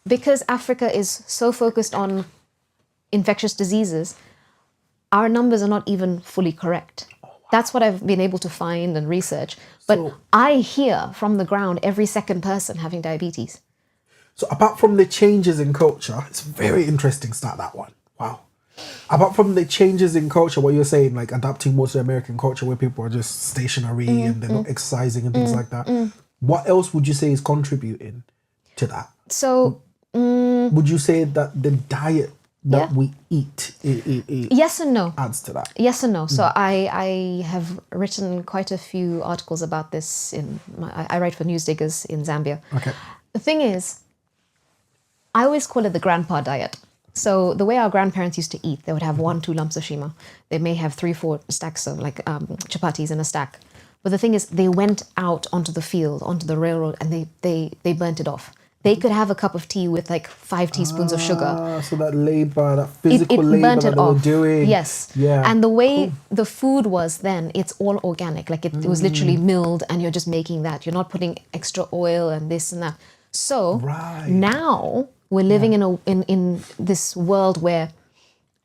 because Africa is so focused on infectious diseases, our numbers are not even fully correct. That's what I've been able to find and research. But I hear from the ground every second person having diabetes. So apart from the changes in culture, it's a very interesting stat, that one. Wow. Apart from the changes in culture, what you're saying, like adapting more to American culture where people are just stationary and they're not exercising and things like that. What else would you say is contributing to that? So, would you say that the diet that we eat yes and no adds to that? Yes and no. So I have written quite a few articles about this. I write for Newsdiggers in Zambia. Okay. The thing is, I always call it the grandpa diet. So the way our grandparents used to eat, they would have 1-2 lumps of shima. They may have 3-4 stacks of chapatis in a stack. But the thing is, they went out onto the field, onto the railroad, and they burnt it off. They could have a cup of tea with like 5 teaspoons of sugar. So that labor, that physical labor burnt that it they were off. doing. Yes. Yeah. And the way the food was then, it's all organic. Like it was literally milled, and you're just making that. You're not putting extra oil and this and that. So now we're living in this world where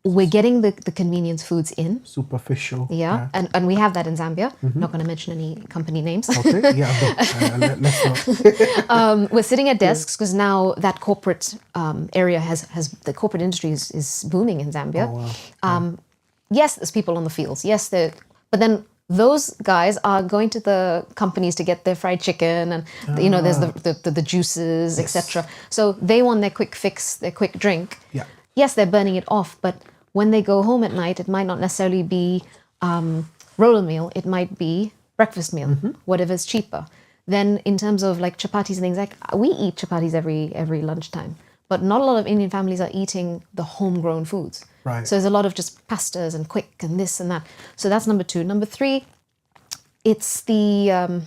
we're getting the convenience foods in. Superficial. Yeah. And we have that in Zambia. Not going to mention any company names. Okay, let's not. We're sitting at desks because now that corporate area has the corporate industry is booming in Zambia. Oh, wow. Yes, there's people on the fields. Yes, but then those guys are going to the companies to get their fried chicken, and there's the juices, etc. So they want their quick fix, their quick drink. Yeah. Yes, they're burning it off, but when they go home at night, it might not necessarily be roller meal. It might be breakfast meal, whatever's cheaper. Then in terms of like chapatis and things, like we eat chapatis every lunchtime, but not a lot of Indian families are eating the homegrown foods. Right. So there's a lot of just pastas and quick and this and that. So that's number 2. Number 3, it's the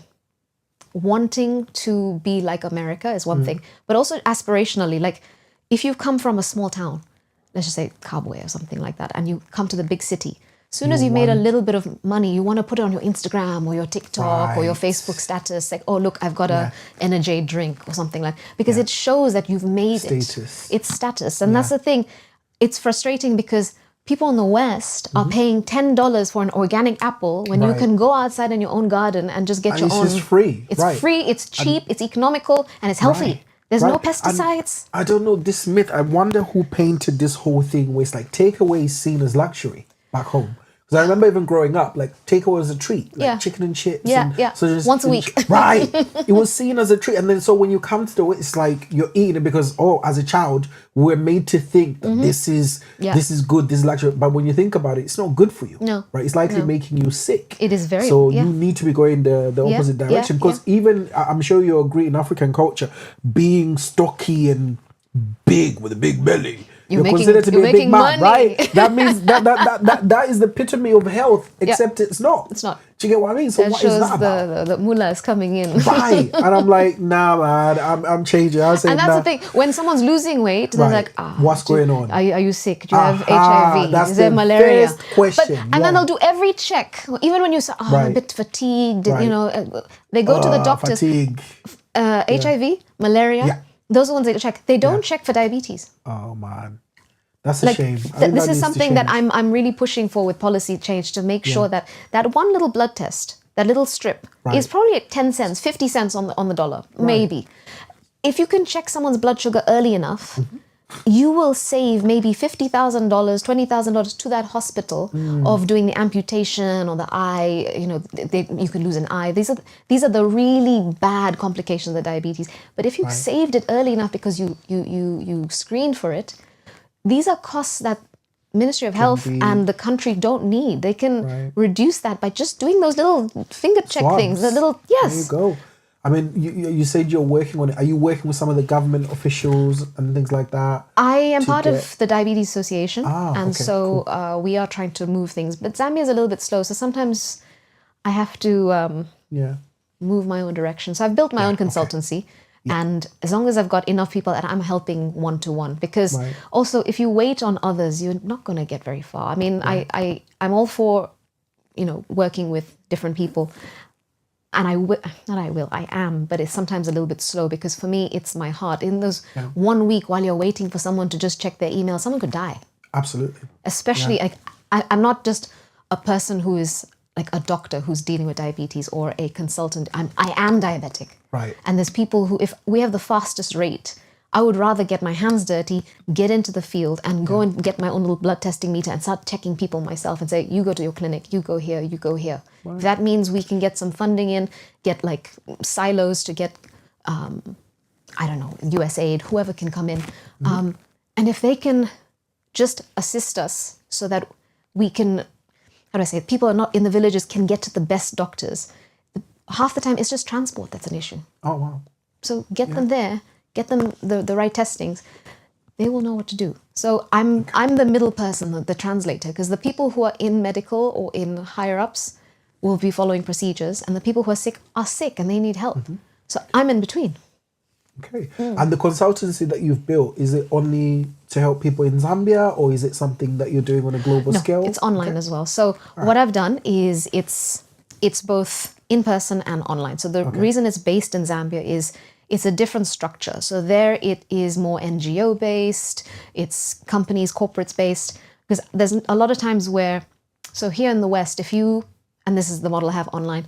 wanting to be like America is one thing, but also aspirationally, like if you've come from a small town, let's just say Kabwe or something like that, and you come to the big city, as soon as you made a little bit of money, you want to put it on your Instagram or your TikTok or your Facebook status, like, oh, look, I've got a energy drink or something like, because it shows that you've made Status. it. It's status. And that's the thing. It's frustrating because people in the West are paying $10 for an organic apple when you can go outside in your own garden and just get your own. It's just free. It's free, it's cheap, it's economical, and it's healthy. There's no pesticides. And I don't know, this myth, I wonder who painted this whole thing where it's like takeaway is seen as luxury back home. Because I remember even growing up, like takeaway was a treat, like chicken and chips. So just once a week. Right. It was seen as a treat. And then so when you come to it's like you're eating it because, as a child, we're made to think that this is good, this is luxury. But when you think about it, it's not good for you. No. Right? It's likely making you sick. It is very. So you need to be going the opposite direction. Because even, I'm sure you agree, in African culture, being stocky and big with a big belly, you're considered to be a big man, right? That means that is the epitome of health, except it's not. It's not. Do you get what I mean? So that what is that about? The mullah is coming in. Right. And I'm like, nah, man, I'm changing. I say, and that's the thing. When someone's losing weight, they're like, what's going on? Are you sick? Do you have HIV? Is there malaria? First question. And then they'll do every check. Even when you say, I'm a bit fatigued, you know, they go to the doctors. Fatigue. HIV, malaria. Those are the ones they check. They don't check for diabetes. Oh man, that's a shame. This is something that I'm really pushing for with policy change to make sure that one little blood test, that little strip, is probably at 10 cents, 50 cents on the dollar, maybe. If you can check someone's blood sugar early enough, you will save maybe $50,000, $20,000 to that hospital of doing the amputation or the eye. You know, you could lose an eye. These are the really bad complications of diabetes. But if you saved it early enough because you screened for it, these are costs that Ministry of Health and the country don't need. They can reduce that by just doing those little finger check things. The little There you go. I mean, you said you're working on it. Are you working with some of the government officials and things like that? I am part of the Diabetes Association. So we are trying to move things. But Zambia is a little bit slow. So sometimes I have to move my own direction. So I've built my own consultancy. And as long as I've got enough people that I'm helping one-to-one. Because also, if you wait on others, you're not going to get very far. I mean, I'm all for, working with different people. And I am, but it's sometimes a little bit slow because for me, it's my heart. In those 1 week while you're waiting for someone to just check their email, someone could die. Absolutely. Especially, I'm not just a person who is like a doctor who's dealing with diabetes or a consultant. I am diabetic. Right. And there's people who, if we have the fastest rate, I would rather get my hands dirty, get into the field and go and get my own little blood testing meter and start checking people myself and say, you go to your clinic, you go here, you go here. Right. If that means we can get some funding in, get like silos to get, USAID, whoever can come in. And if they can just assist us so that we can, people are not in the villages can get to the best doctors. Half the time it's just transport that's an issue. Oh, wow. So get them there. Get them the right testings, they will know what to do. So I'm the middle person, the translator, because the people who are in medical or in higher ups will be following procedures, and the people who are sick and they need help. So I'm in between. Okay. And the consultancy that you've built, is it only to help people in Zambia, or is it something that you're doing on a global scale? It's online as well. So what I've done is it's both in person and online. So the reason it's based in Zambia is it's a different structure. So there it is more NGO based, it's companies, corporates based, because there's a lot of times where, so here in the West, and this is the model I have online,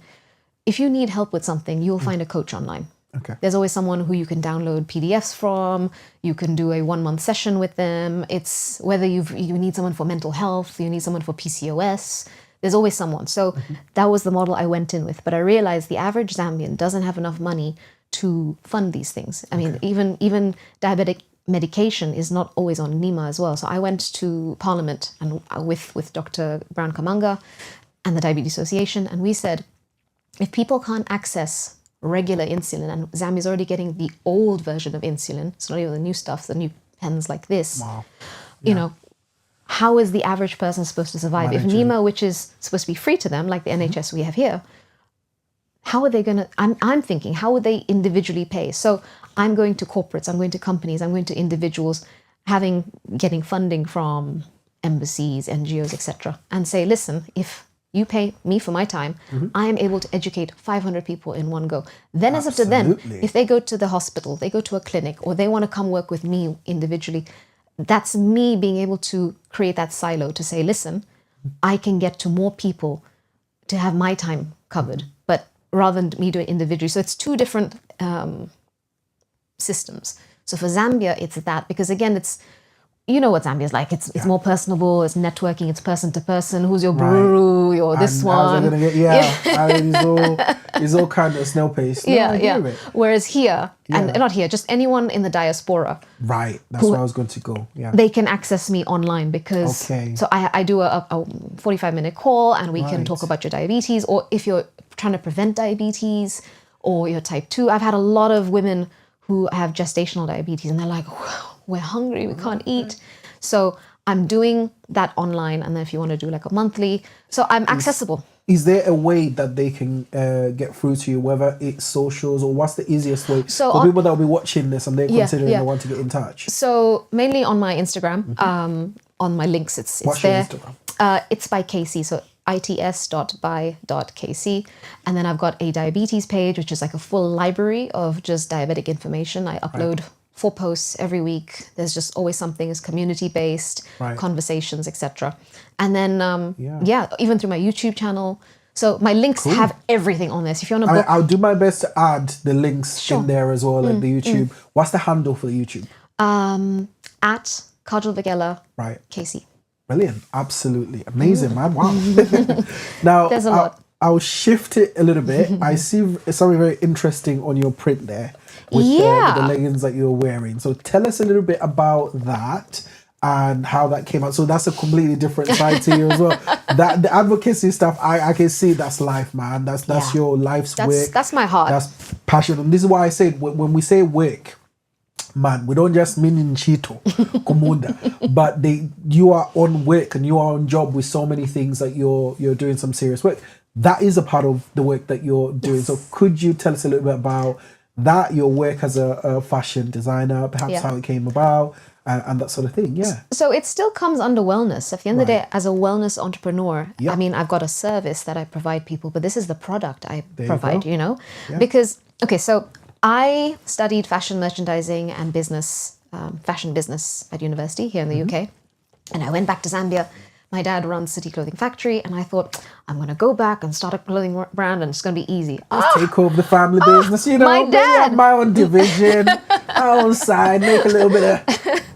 if you need help with something, you'll find a coach online. Okay. There's always someone who you can download PDFs from, you can do a 1-month session with them. It's whether you need someone for mental health, you need someone for PCOS, there's always someone. So that was the model I went in with. But I realized the average Zambian doesn't have enough money to fund these things. I mean, even diabetic medication is not always on NEMA as well. So I went to Parliament and with Dr. Brown Kamanga and the Diabetes Association, and we said, if people can't access regular insulin, and Zambia's already getting the old version of insulin, it's not even the new stuff, the new pens like this, how is the average person supposed to survive? If NEMA, which is supposed to be free to them, like the NHS we have here, how are they going to, I'm thinking, how would they individually pay? So I'm going to corporates, I'm going to companies, I'm going to individuals, getting funding from embassies, NGOs, etc., and say, listen, if you pay me for my time, I am able to educate 500 people in one go. Then it's up to them. If they go to the hospital, they go to a clinic, or they want to come work with me individually, that's me being able to create that silo to say, listen, I can get to more people to have my time covered, but rather than me do it individually. So it's two different systems. So for Zambia, it's that, because again, it's, you know what Zambia is like. It's more personable. It's networking. It's person to person. Who's your brew? You're this one. It's all kind of snail pace. Yeah. Whereas here, and not here, just anyone in the diaspora. Right. That's where I was going to go. Yeah. They can access me online because. So I do a 45-minute call, and we can talk about your diabetes, or if you're trying to prevent diabetes, or your type 2. I've had a lot of women who have gestational diabetes, and they're like, we're hungry, we can't eat. So I'm doing that online, and then if you want to do like a monthly, so I'm accessible. Is there a way that they can get through to you, whether it's socials, or what's the easiest way for people that will be watching this and they're considering they want to get in touch? So mainly on my Instagram, on my links, it's what's there. Your Instagram? It's by Casey, so its.by.kc, and then I've got a diabetes page, which is like a full library of just diabetic information. I upload 4 posts every week. There's just always something. It's community based, conversations, etc. And then even through my YouTube channel. So my links have everything on this. If you want to book, I'll do my best to add the links in there as well, like the YouTube. What's the handle for the YouTube? At Kaajal Vaghela, Casey. Brilliant. Absolutely. Amazing, man. Wow. Now, there's a lot. I'll shift it a little bit. I see something very interesting on your print there with the leggings that you're wearing. So tell us a little bit about that and how that came out. So that's a completely different side to you as well. That the advocacy stuff, I can see that's life, man. That's your life's work. That's my heart. That's passion. And this is why I said when we say work, man, we don't just mean in Chito, Komunda, but you are on work and you are on job with so many things that you're doing some serious work. That is a part of the work that you're doing. So could you tell us a little bit about that, your work as a fashion designer, perhaps how it came about and that sort of thing? Yeah. So it still comes under wellness. At the end of the day, as a wellness entrepreneur, I mean, I've got a service that I provide people, but this is the product I provide, you know? Yeah. Because, so I studied fashion merchandising and business, fashion business at university here in the UK. And I went back to Zambia. My dad runs City Clothing Factory, and I thought, I'm going to go back and start a clothing brand, and it's going to be easy. Take over the family business, you know. My dad. Have my own division, my own side, make a little bit of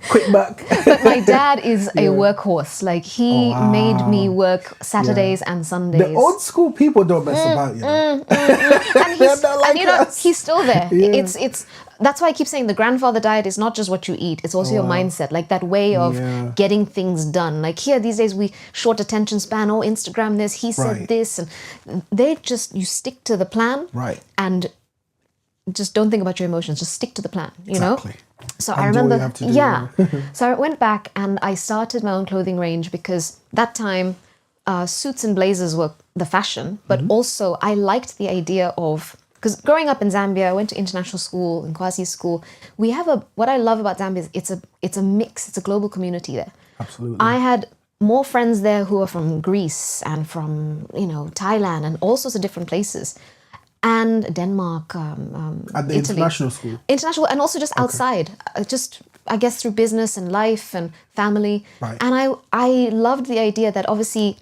quick buck. But my dad is a workhorse. Like, he made me work Saturdays and Sundays. The old school people don't mess about, you know. And he's still there. It's that's why I keep saying the grandfather diet is not just what you eat, it's also your mindset, like that way of getting things done. Like here these days, we short attention span, Instagram this, he said this, and you stick to the plan and just don't think about your emotions, just stick to the plan, you know? So I remember, so I went back and I started my own clothing range because that time suits and blazers were the fashion, but also I liked the idea of, because growing up in Zambia, I went to international school, in Kwasi school. We have what I love about Zambia is it's a mix, it's a global community there. Absolutely. I had more friends there who are from Greece and from, Thailand and all sorts of different places. And Denmark, at the Italy. international school? International, and also just outside, just, I guess, through business and life and family. Right. And I loved the idea that obviously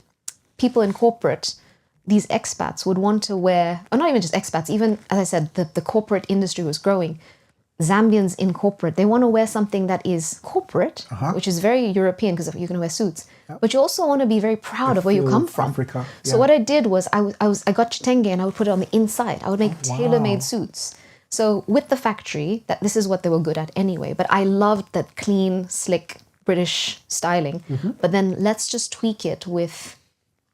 people in corporate, these expats would want to wear, or not even just expats, even, as I said, the corporate industry was growing. Zambians in corporate, they want to wear something that is corporate, which is very European because you're going to wear suits. Yep. But you also want to be very proud of where you come from. Africa. So what I did was I got chitenge and I would put it on the inside. I would make tailor-made suits. So with the factory, this is what they were good at anyway. But I loved that clean, slick British styling. But then let's just tweak it with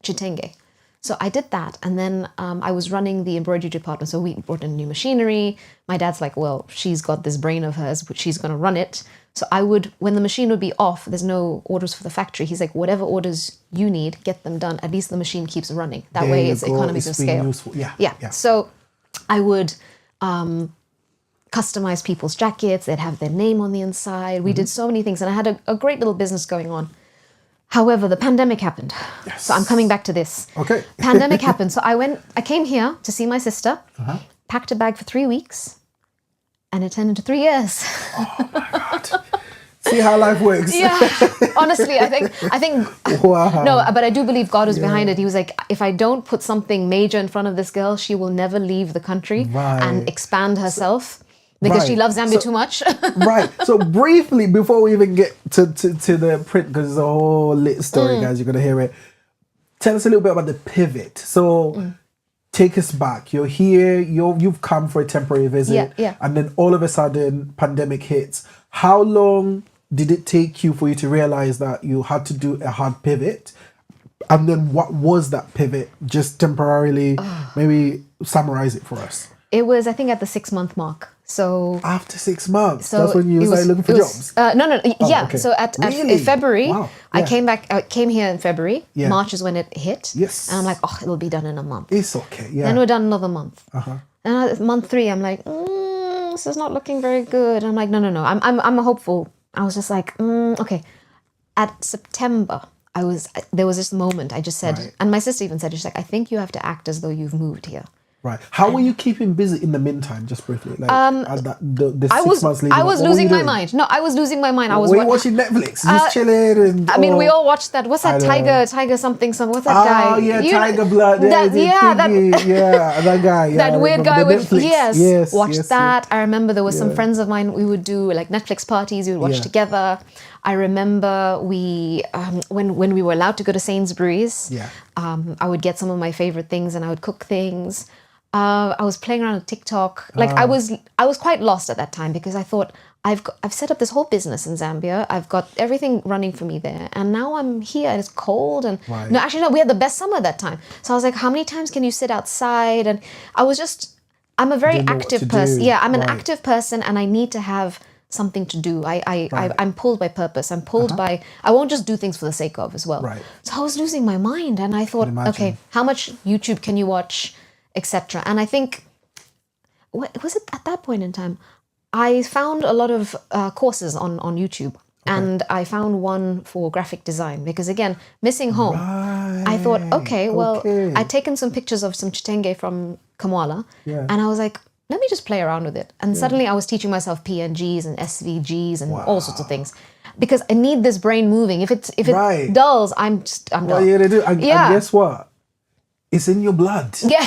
chitenge. So I did that, and then I was running the embroidery department. So we brought in new machinery. My dad's like, well, she's got this brain of hers, but she's going to run it. So I would, when the machine would be off, there's no orders for the factory. He's like, whatever orders you need, get them done. At least the machine keeps running. That way it's economies of scale. Useful. Yeah. So I would customize people's jackets. They'd have their name on the inside. We did so many things, and I had a great little business going on. However, the pandemic happened. Yes. So I'm coming back to this. Okay. Pandemic happened. So I came here to see my sister, packed a bag for 3 weeks, and it turned into 3 years. Oh my God. See how life works. Yeah. Honestly, I think Wow. no, but I do believe God was behind it. He was like, if I don't put something major in front of this girl, she will never leave the country and expand herself. Because she loves Zambia too much. Right. So briefly, before we even get to the print, because it's a whole lit story, guys, you're going to hear it. Tell us a little bit about the pivot. So take us back. You're here, you've come for a temporary visit. Yeah. And then all of a sudden, pandemic hits. How long did it take you for you to realize that you had to do a hard pivot? And then what was that pivot? Just temporarily, maybe summarize it for us. It was, I think, at the 6-month mark. So after 6 months, that's when you started looking for jobs. No. Yeah. Okay. So at Really? February, Wow. I came here in February. Yeah. March is when it hit. Yes. And I'm like, it'll be done in a month. It's okay. Yeah. Then we're done another month. Uh-huh. And month 3, I'm like, this is not looking very good. I'm like, no. I'm hopeful. I was just like, okay. At September, there was this moment. I just said, and my sister even said, she's like, I think you have to act as though you've moved here. Right. How were you keeping busy in the meantime, just briefly? Like, the 6 months leading I up, was what were losing you my doing? mind. No, I was losing my mind. Were you watching Netflix? Just chilling and... I mean, we all watched that. What's that Tiger something? What's that guy? Oh, yeah, Tiger Blood. That guy. Yeah, that weird guy with Netflix. Yes. Watched that. I remember there were some friends of mine. We would do like Netflix parties. We would watch together. I remember we when we were allowed to go to Sainsbury's. Yeah. I would get some of my favorite things and I would cook things. I was playing around with TikTok. Like I was quite lost at that time because I thought I've set up this whole business in Zambia. I've got everything running for me there, and now I'm here and it's cold. And no, we had the best summer that time. So I was like, how many times can you sit outside? And I'm a very active person. Yeah, I'm an active person, and I need to have something to do. I'm pulled by purpose. I'm pulled by. I won't just do things for the sake of as well. Right. So I was losing my mind, and I thought, okay, how much YouTube can you watch? Etc. And I think, what was it at that point in time? I found a lot of courses on YouTube, and I found one for graphic design because again, missing home. I thought, I'd taken some pictures of some chitenge from Kamwala, and I was like, let me just play around with it. And suddenly I was teaching myself PNGs and SVGs and all sorts of things. Because I need this brain moving. If it dulls, I'm done. What are you gonna do? And guess what? It's in your blood. Yeah.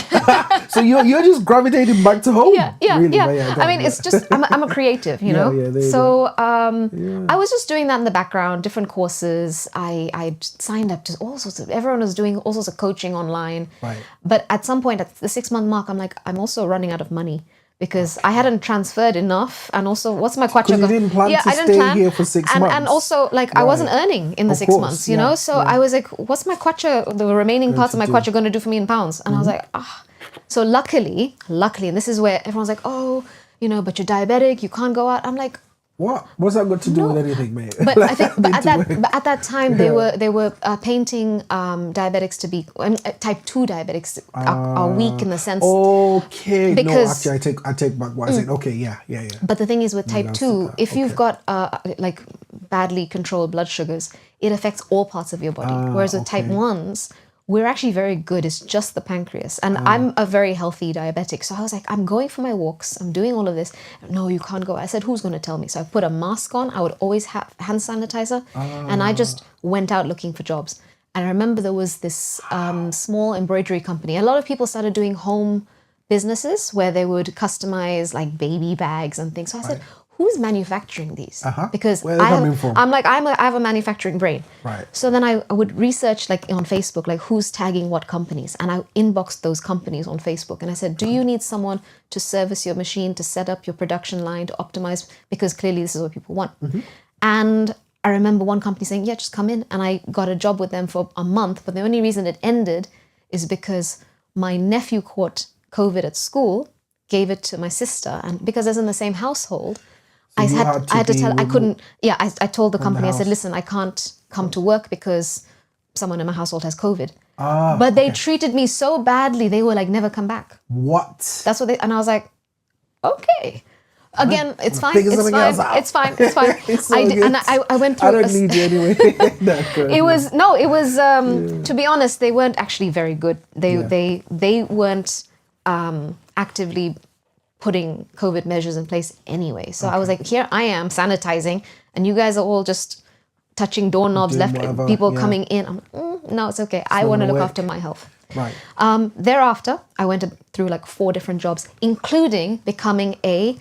So you're just gravitating back to home. Yeah. Really? I mean, it's just I'm a creative, you know. So I was just doing that in the background, different courses. I signed up to all sorts of. Everyone was doing all sorts of coaching online. Right. But at some point, at the 6-month mark, I'm like, I'm also running out of money. Because I hadn't transferred enough, and also, what's my kwacha? Because you didn't plan to stay here for 6 months. And also, like, I wasn't earning in the 6 months, you know? So I was like, what's my kwacha, the remaining parts of my kwacha going to do for me in pounds? And I was like, So luckily, and this is where everyone's like, oh, you know, but you're diabetic, you can't go out. I'm like, what? What's that got to do with anything, mate? But I think, at that time, they were painting diabetics to be type 2 diabetics are weak in the sense. Okay. Because, no, actually, I take back what I said. Okay, yeah. But the thing is, with type 2, if you've got like badly controlled blood sugars, it affects all parts of your body. Whereas with type 1s, we're actually very good. It's just the pancreas. And I'm a very healthy diabetic. So I was like, I'm going for my walks. I'm doing all of this. No, you can't go. I said, who's going to tell me? So I put a mask on. I would always have hand sanitizer. And I just went out looking for jobs. And I remember there was this small embroidery company. A lot of people started doing home businesses where they would customize like baby bags and things. So I said, who's manufacturing these? Because where are they coming from? I'm like, I have a manufacturing brain. Right. So then I would research like on Facebook, like who's tagging what companies. And I inboxed those companies on Facebook. And I said, do you need someone to service your machine, to set up your production line, to optimize? Because clearly this is what people want. And I remember one company saying, yeah, just come in. And I got a job with them for a month. But the only reason it ended is because my nephew caught COVID at school, gave it to my sister. And because I was in the same household, I had to tell, I couldn't, I told the company, I said, listen, I can't come to work because someone in my household has COVID. But they treated me so badly, they were like, never come back. What? That's what and I was like, okay. Again, it's fine. Figure It's something fine. else out. It's fine. It's fine. It's so I did, good. and I went through. I don't need you anyway. It was to be honest, they weren't actually very good. They weren't actively putting COVID measures in place anyway. So I was like, here I am sanitizing, and you guys are all just touching doorknobs, people coming in. I'm like, no, it's okay. I want to look after my health. Right. Thereafter, I went through like 4 different jobs, including becoming a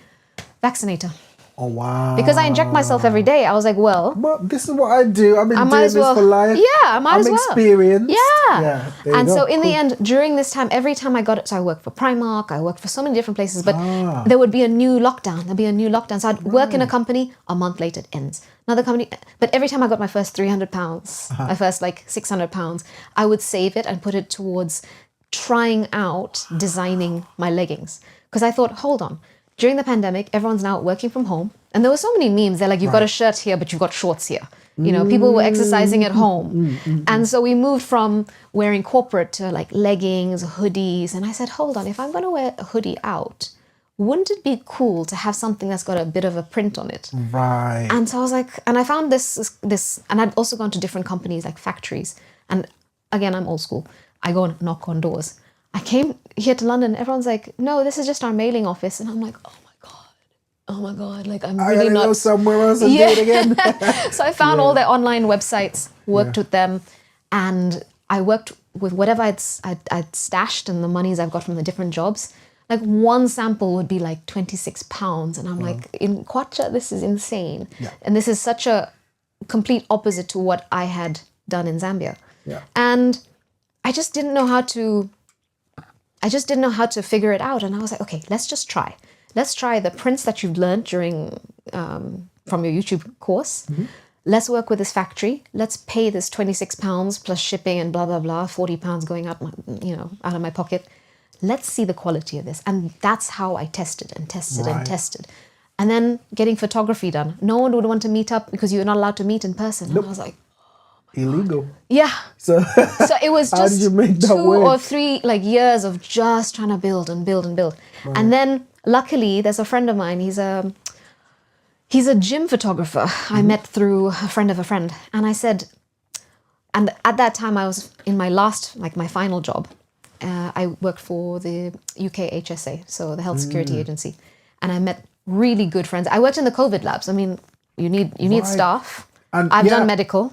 vaccinator. Oh, wow. Because I inject myself every day. I was like, well, this is what I do. I've been doing this for life. Yeah, I might as well. I'm experienced. Yeah. And so in Cool. the end, during this time, every time I got it, so I worked for Primark, I worked for so many different places, but there would be a new lockdown. There'd be a new lockdown. So I'd work in a company, a month later it ends. Another company, but every time I got my first £300, my first like £600, I would save it and put it towards trying out designing my leggings. Because I thought, hold on, during the pandemic, everyone's now working from home. And there were so many memes. They're like, you've got a shirt here, but you've got shorts here. You know, people were exercising at home. And so we moved from wearing corporate to like leggings, hoodies. And I said, hold on, if I'm going to wear a hoodie out, wouldn't it be cool to have something that's got a bit of a print on it? Right. And so I was like, and I found this, and I'd also gone to different companies like factories. And again, I'm old school. I go and knock on doors. I came here to London. Everyone's like, no, this is just our mailing office. And I'm like, oh my God, like I'm really not. I go somewhere else and do it again. So I found all their online websites, worked with them, and I worked with whatever I'd stashed and the monies I've got from the different jobs. Like one sample would be like £26. And I'm like, in Kwacha, this is insane. Yeah. And this is such a complete opposite to what I had done in Zambia. Yeah. And I just didn't know how to figure it out. And I was like, okay, let's just try. Let's try the prints that you've learned during from your YouTube course. Let's work with this factory. Let's pay this £26 plus shipping and blah, blah, blah, £40 going out of my pocket. Let's see the quality of this. And that's how I tested and tested and tested. And then getting photography done. No one would want to meet up because you're not allowed to meet in person. And I was like, illegal. yeah. So it was how just did you make that 2 work? or 3 like years of just trying to build and build and build. Right. And then luckily there's a friend of mine. He's a gym photographer. I met through a friend of a friend. And I said, and at that time I was in my last, like my final job. I worked for the UK HSA, so the Health Security Agency. And I met really good friends. I worked in the COVID labs. I mean, you need staff. And I've done medical.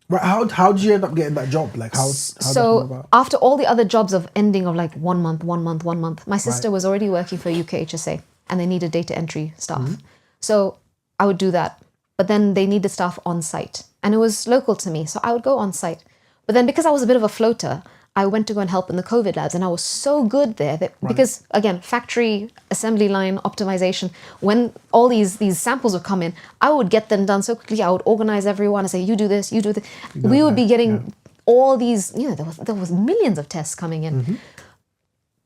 Right. How did you end up getting that job? Like how So after all the other jobs of ending of like 1 month, my sister was already working for UK HSA and they needed data entry staff. So I would do that. But then they needed staff on site and it was local to me. So I would go on site. But then because I was a bit of a floater, I went to go and help in the COVID labs and I was so good there that because again, factory assembly line optimization, when all these samples would come in, I would get them done so quickly. I would organize everyone and say, you do this, you do this. We would be getting all these, there was millions of tests coming in.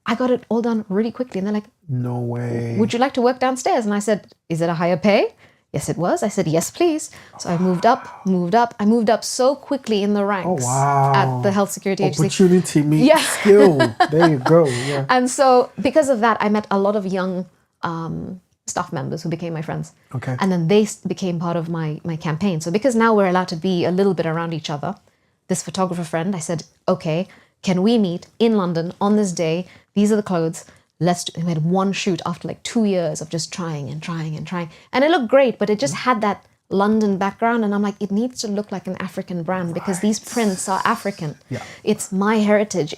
I got it all done really quickly. And they're like, no way. Would you like to work downstairs? And I said, is it a higher pay? Yes, it was. I said, yes, please. So I moved up. I moved up so quickly in the ranks at the Health Security Agency. Opportunity meets skill. There you go. Yeah. And so because of that, I met a lot of young staff members who became my friends. Okay. And then they became part of my campaign. So because now we're allowed to be a little bit around each other, this photographer friend, I said, okay, can we meet in London on this day? These are the clothes. We had one shoot after like 2 years of just trying. And it looked great, but it just had that London background. And I'm like, it needs to look like an African brand because these prints are African. Yeah. It's my heritage.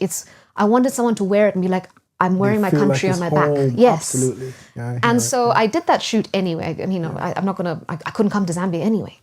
I wanted someone to wear it and be like, I'm wearing my country on my back. Yes. Absolutely. Yeah, and so I did that shoot anyway. And, I couldn't come to Zambia anyway.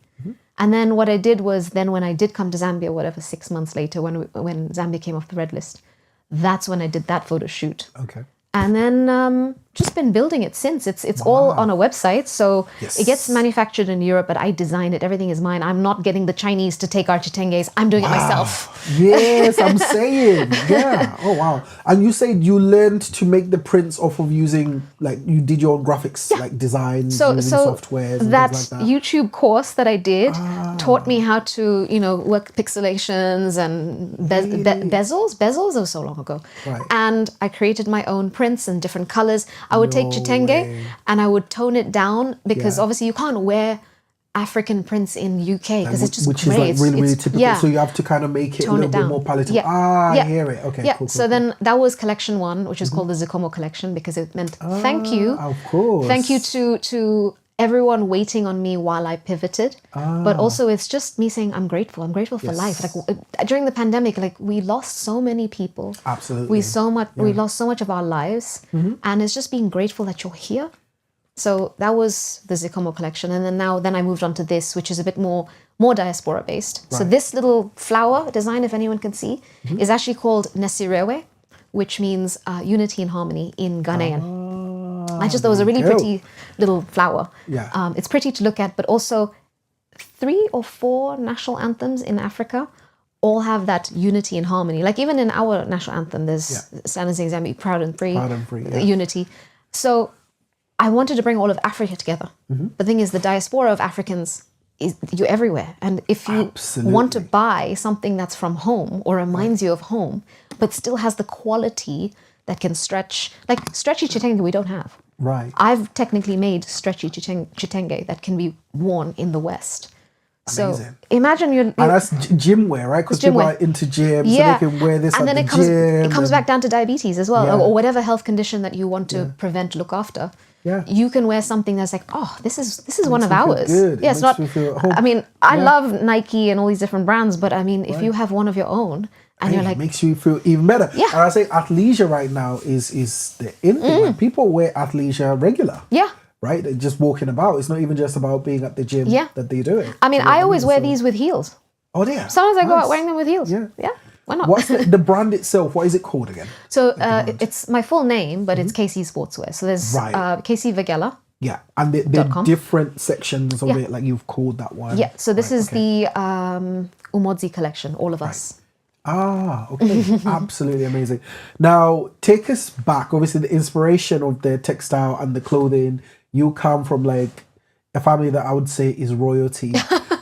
And then what I did was when I did come to Zambia, 6 months later, when Zambia came off the red list, that's when I did that photo shoot. Okay. And then just been building it since. It's all on a website, so Yes. it gets manufactured in Europe, but I design it. Everything is mine. I'm not getting the Chinese to take our chitenges. I'm doing it myself. Yes, I'm saying. Yeah. Oh, wow. And you said you learned to make the prints off of using, like, you did your own graphics, like designs, using softwares and that things like that. YouTube course that I did taught me how to, work pixelations and bezels. Bezels, it was so long ago. Right. And I created my own prints in different colors. I would take chitenge way. and I would tone it down because Yeah. obviously you can't wear African prints in UK because it's just which grey. is like really, really typical. Yeah. So you have to kind of make it Tone a it little bit down. more palatable. Yeah. I Yeah. hear it. Okay, Yeah, cool. so then that was collection 1, which is called the Zikomo collection because it meant thank you. Of course. Thank you to everyone waiting on me while I pivoted. But also it's just me saying I'm grateful. I'm grateful for life. Like during the pandemic, like we lost so many people. Absolutely. We lost so much of our lives. And it's just being grateful that you're here. So that was the Zikomo collection. And then I moved on to this, which is a bit more diaspora based. So this little flower design, if anyone can see, is actually called Nesirewe, which means unity and harmony in Ghanaian. I just thought it was a really pretty little flower. Yeah. It's pretty to look at, but also 3 or 4 national anthems in Africa all have that unity and harmony. Like even in our national anthem, there's London and Zambia, proud and free, unity. So I wanted to bring all of Africa together. The thing is, the diaspora of Africans, you're everywhere. And if you want to buy something that's from home or reminds you of home, but still has the quality that can stretch, like stretchy chitenge we don't have. Right. I've technically made stretchy chitenge that can be worn in the West. Amazing. So imagine you're and that's gym wear, right? Because people are into gym, so they can wear this and at then the gym. it comes back down to diabetes as well, Yeah. or whatever health condition that you want to prevent, look after. Yeah. You can wear something that's like, oh, this is one of me feel ours. good. Yeah, It it's makes not. me feel at home. I mean, I love Nike and all these different brands, but I mean, if you have one of your own and you're It like, makes you feel even better. Yeah. And I say athleisure right now is the in thing. Like, people wear athleisure regular. yeah. Right? They're just walking about. It's not even just about being at the gym that they do it. I mean, You know I what always mean? wear So- these with heels. Oh, yeah. Sometimes I go out Nice. wearing them with heels. Yeah. Yeah. Why not? What's the brand itself? What is it called again? So it's my full name, but it's KC Sportswear. So there's Right. KC Vaghela. Yeah. And the .com. different sections of Yeah. it, like you've called that one. Yeah. So this Right, is okay. the Umodzi collection, all of us. Okay. Absolutely amazing. Now, take us back. Obviously, the inspiration of the textile and the clothing, you come from like a family that I would say is royalty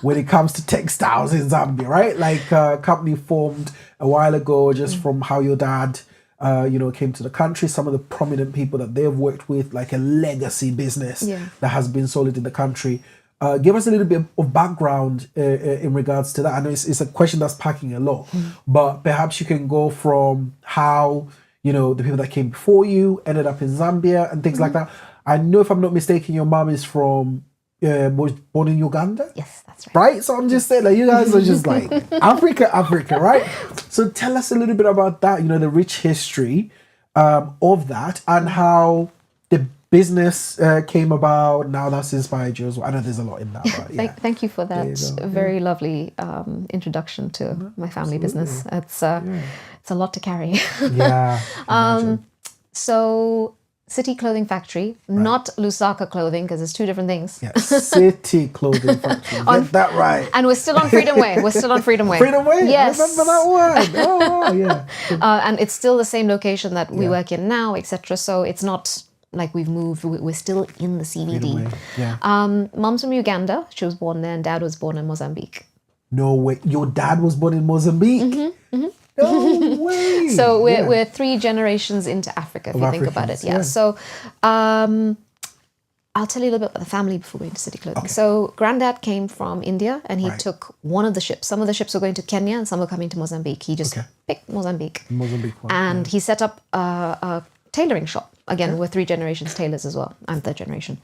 when it comes to textiles in Zambia, right? Like a company formed a while ago just from how your dad, came to the country. Some of the prominent people that they've worked with, like a legacy business that has been solid in the country. Give us a little bit of background in regards to that. I know it's a question that's packing a lot, but perhaps you can go from how, the people that came before you ended up in Zambia and things like that. I know, if I'm not mistaken, your mom is was born in Uganda? Yes, that's right. Right? So I'm just saying, like, you guys are just like Africa, right? So tell us a little bit about that, the rich history of that and how the business came about. Now that's inspired you as well. I know there's a lot in that, but yeah. Thank you for that very lovely introduction to my family business. It's a lot to carry. Yeah. So City Clothing Factory, not Lusaka Clothing, because it's 2 different things. Yeah. City Clothing Factory. Get that right. And we're still on Freedom Way. Freedom Way? Yes. I remember that one. Oh, yeah. And it's still the same location that we work in now, etc. So it's not like we've moved. We're still in the CBD. Freedom Way. Yeah. Mom's from Uganda. She was born there, and Dad was born in Mozambique. No way. Your dad was born in Mozambique? No way. So we're 3 generations into Africa, if you think about it. Yeah. So I'll tell you a little bit about the family before we go into City Clothing. Okay. So Granddad came from India, and he took one of the ships. Some of the ships were going to Kenya, and some were coming to Mozambique. He just picked Mozambique. And he set up a tailoring shop. Again, we're 3 generations tailors as well. I'm 3rd generation.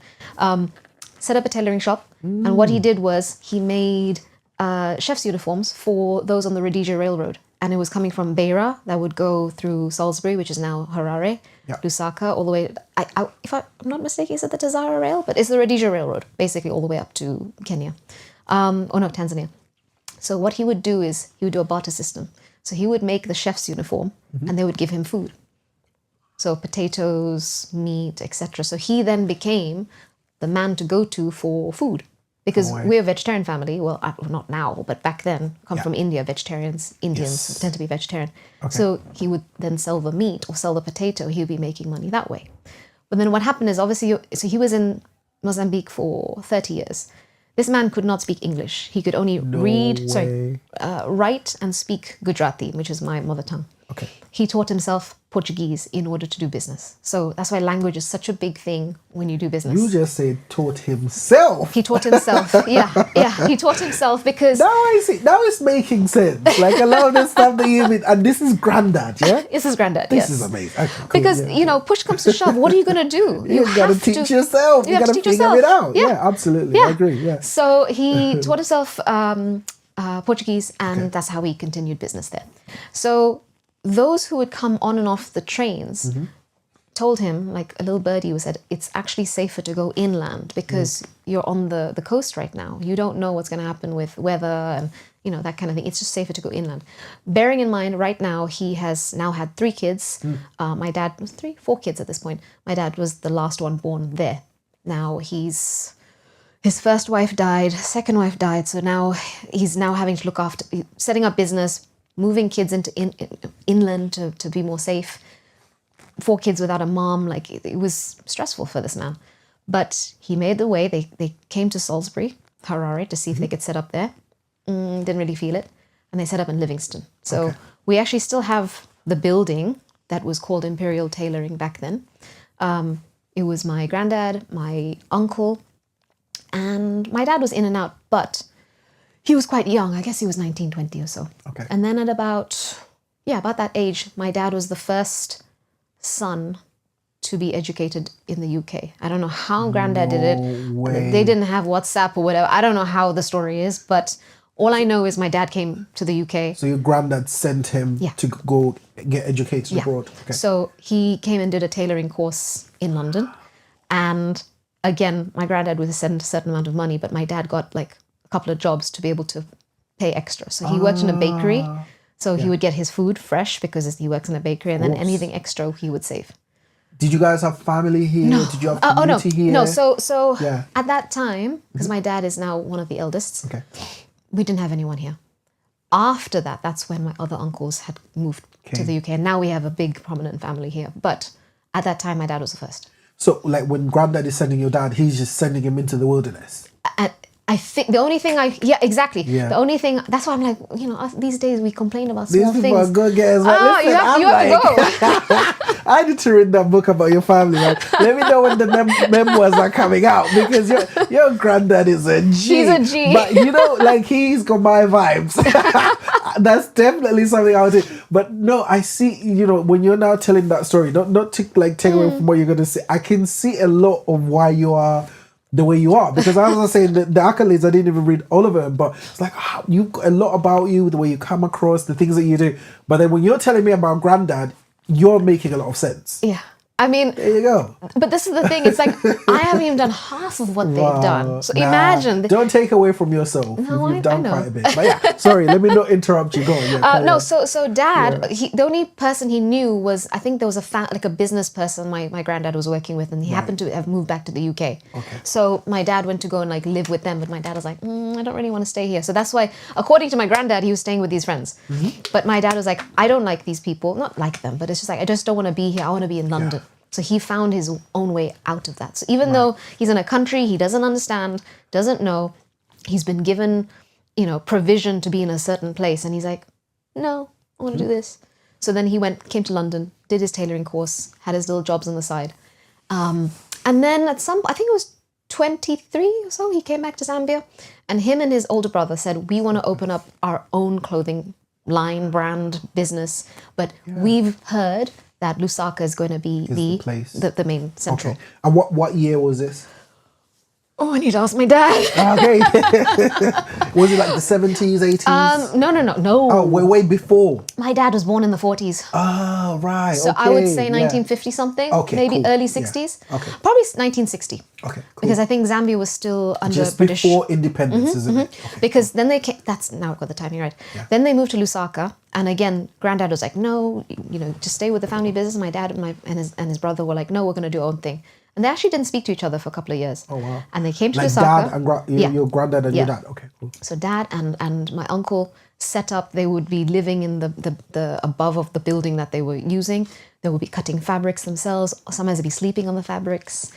Set up a tailoring shop, and what he did was he made chef's uniforms for those on the Rhodesia Railroad. And it was coming from Beira, that would go through Salisbury, which is now Harare, Lusaka, all the way. If I'm not mistaken, is it the Tazara Rail? But it's the Rhodesia Railroad, basically all the way up to Kenya, Tanzania. So what he would do is he would do a barter system. So he would make the chef's uniform, and they would give him food. So potatoes, meat, etc. So he then became the man to go to for food. Because we're a vegetarian family. Well, not now, but back then, come from India. Vegetarians, Indians tend to be vegetarian. Okay. So he would then sell the meat or sell the potato. He would be making money that way. But then what happened is obviously, so he was in Mozambique for 30 years. This man could not speak English. He could only write and speak Gujarati, which is my mother tongue. Okay. He taught himself Portuguese in order to do business. So that's why language is such a big thing when you do business. You just said taught himself. He taught himself. Yeah. He taught himself because... Now I see. Now it's making sense. Like a lot of the stuff that you mean. And this is granddad, yeah? This is granddad, This yes. is amazing. Okay, cool, Because, push comes to shove. What are you going to do? You got to teach yourself. You got to figure it out. Yeah, absolutely. I agree. Yeah. So he taught himself Portuguese, and that's how he continued business there. So those who would come on and off the trains told him, like a little birdie who said, it's actually safer to go inland because you're on the coast right now. You don't know what's going to happen with weather and, that kind of thing. It's just safer to go inland. Bearing in mind, right now, he has now had 3 kids. My dad was 4 kids at this point. My dad was the last one born there. Now his first wife died, second wife died. So now he's now having to look after, setting up business, moving kids into inland to be more safe. 4 kids without a mom, like it was stressful for this man. But he made the way. They came to Salisbury, Harare, to see if they could set up there. Didn't really feel it. And they set up in Livingston. So we actually still have the building that was called Imperial Tailoring back then. It was my granddad, my uncle, and my dad was in and out, but he was quite young. I guess he was 19, 20 or so. Okay. And then at about that age, my dad was the first son to be educated in the UK. I don't know how granddad did it. Way. They didn't have WhatsApp or whatever. I don't know how the story is, but all I know is my dad came to the UK. So your granddad sent him to go get educated abroad. Okay. So he came and did a tailoring course in London. And again, my granddad was sent a certain amount of money, but my dad got like a couple of jobs to be able to pay extra. So he worked in a bakery. So he would get his food fresh because he works in a bakery, and then anything extra he would save. Did you guys have family here? No. Did you have community here? No, so at that time, because my dad is now one of the eldest, we didn't have anyone here. After that, that's when my other uncles had moved to the UK. And now we have a big prominent family here. But at that time, my dad was the first. So like when granddad is sending your dad, he's just sending him into the wilderness. I think the only thing exactly. Yeah. The only thing, that's why I'm like, these days we complain about small things. These people are good guys. Like, listen, you have to go. I need to read that book about your family. Like, let me know when the memoirs are coming out, because your granddad is a G. He's a G. But like he's got my vibes. That's definitely something I would do. But no, I see, when you're now telling that story, not to like take away from what you're going to say, I can see a lot of why you are the way you are, because I was saying the accolades, I didn't even read all of them, but it's like you've got a lot about you, the way you come across, the things that you do. But then when you're telling me about granddad, you're making a lot of sense. Yeah. I mean, there you go. But this is the thing. It's like I haven't even done half of what they've done. So imagine. Don't take away from yourself. No, You've done I know. quite a bit. But yeah, sorry, let me not interrupt you. Go on. No, so dad, the only person he knew was, I think there was a business person my granddad was working with, and he happened to have moved back to the UK. Okay. So my dad went to go and like live with them, but my dad was like, I don't really want to stay here. So that's why, according to my granddad, he was staying with these friends. But my dad was like, I don't like these people, not like them, but it's just like, I just don't want to be here. I want to be in London. Yeah. So he found his own way out of that. So even though he's in a country he doesn't understand, doesn't know, he's been given, provision to be in a certain place. And he's like, no, I want to do this. So then he came to London, did his tailoring course, had his little jobs on the side. And then I think it was 23 or so, he came back to Zambia. And him and his older brother said, we want to open up our own clothing line, brand, business. But we've heard that Lusaka is going to be the main central. Okay. And what year was this? Oh, I need to ask my dad. Okay. Was it like the 70s, 80s? No. Oh, way before. My dad was born in the 40s. Oh, right. So I would say 1950 something, maybe cool. early 60s. Yeah. Okay. Probably 1960. Okay, cool. Because I think Zambia was still under Just British. before independence, isn't it? Okay. Because then they came, now I've got the timing right. Yeah. Then they moved to Lusaka, and again, Granddad was like, no, just stay with the family business. My dad and his brother were like, no, we're going to do our own thing. And they actually didn't speak to each other for a couple of years. Oh, wow. And they came to like Lusaka. Dad and your granddad and your dad. Okay, cool. So Dad and my uncle set up, they would be living in the above of the building that they were using. They would be cutting fabrics themselves. Sometimes they'd be sleeping on the fabrics.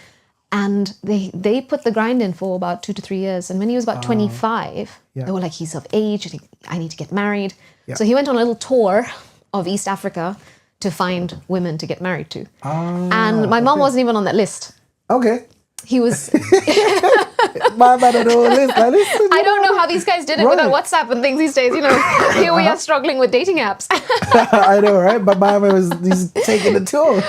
And they put the grind in for about 2 to 3 years. And when he was about 25, they were like, he's of age, I need to get married. Yeah. So he went on a little tour of East Africa to find women to get married to. And my mom wasn't even on that list. Okay. He was... My bad, listen, I don't know how these guys did it without WhatsApp and things these days. Here we are struggling with dating apps. I know, right? But my man he's taking the tour.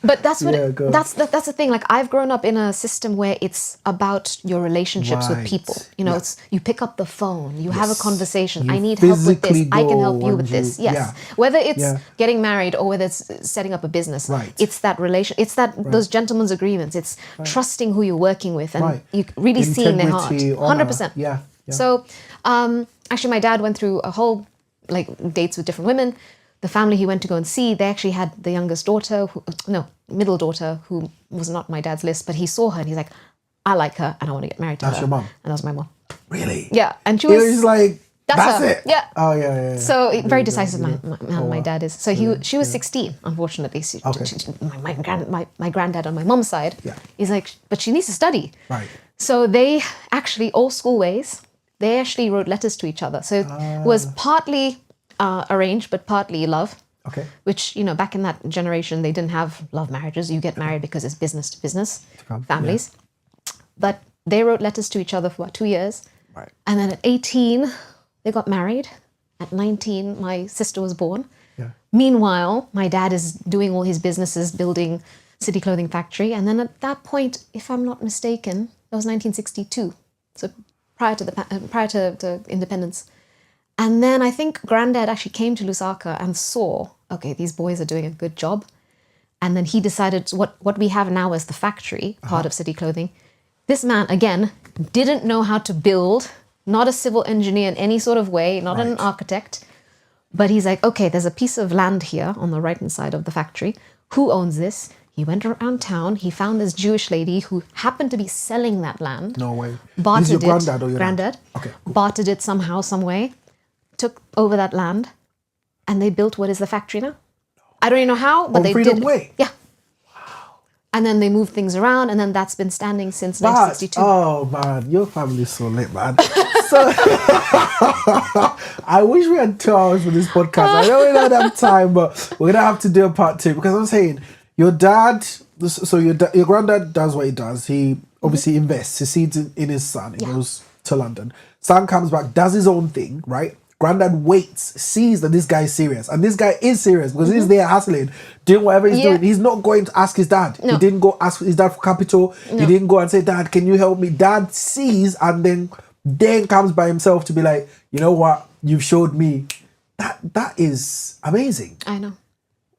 But that's what that's the thing. Like, I've grown up in a system where it's about your relationships with people. It's you pick up the phone, you have a conversation. I need help with this. I can help you with this. Yes. Yeah. Whether it's getting married or whether it's setting up a business. Right. It's that relation. It's that those gentlemen's agreements. It's trusting who you're working with and you really seeing their heart. 100%. Yeah. So actually my dad went through a whole dates with different women. The family he went to go and see, they actually had the youngest daughter, middle daughter, who was not my dad's list, but he saw her and he's like, I like her and I want to get married to her. That's your mom? And that was my mom. Really? Yeah. And she was... It was like, that's it? Yeah. Oh, yeah. So very decisive my dad is. So she was 16, unfortunately. My granddad on my mom's side, he's like, but she needs to study. Right. So they actually, all schoolways, they actually wrote letters to each other. So it was partly arranged, but partly love. Okay. Which, back in that generation, they didn't have love marriages. You get married because it's business to business, families. Yeah. But they wrote letters to each other for about 2 years. Right. And then at 18, they got married. At 19, my sister was born. Yeah. Meanwhile, my dad is doing all his businesses, building City Clothing Factory. And then at that point, if I'm not mistaken, that was 1962. So prior to independence. And then I think Granddad actually came to Lusaka and saw, okay, these boys are doing a good job. And then he decided what we have now as the factory, part of City Clothing. This man, again, didn't know how to build, not a civil engineer in any sort of way, not an architect. But he's like, okay, there's a piece of land here on the right-hand side of the factory. Who owns this? He went around town. He found this Jewish lady who happened to be selling that land. No way. Bartered Is your granddad or your granddad? Dad? Okay. Cool. Bartered it somehow, some way. Took over that land. And they built what is the factory now. I don't even know how, but they Freedom did. Way? Yeah. And then they moved things around, and then that's been standing since 1962. Oh, man, your family's so lit, man. So, I wish we had 2 hours for this podcast. I know we don't have time, but we're going to have to do a part 2. Because I'm saying, your dad, so your granddad does what he does. He obviously invests. He seeds in his son. He goes to London. Son comes back, does his own thing, right? Granddad waits, sees that this guy is serious. And this guy is serious because he's there hustling, doing whatever he's doing. He's not going to ask his dad. No. He didn't go ask his dad for capital. No. He didn't go and say, Dad, can you help me? Dad sees and then comes by himself to be like, you know what? You've showed me. That is amazing. I know.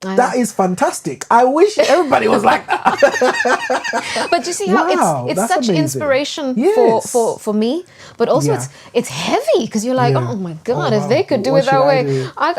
That is fantastic. I wish everybody was like that. But you see how it's such amazing. Inspiration for me, but also it's heavy because you're like, oh my God, if they could do it that way, I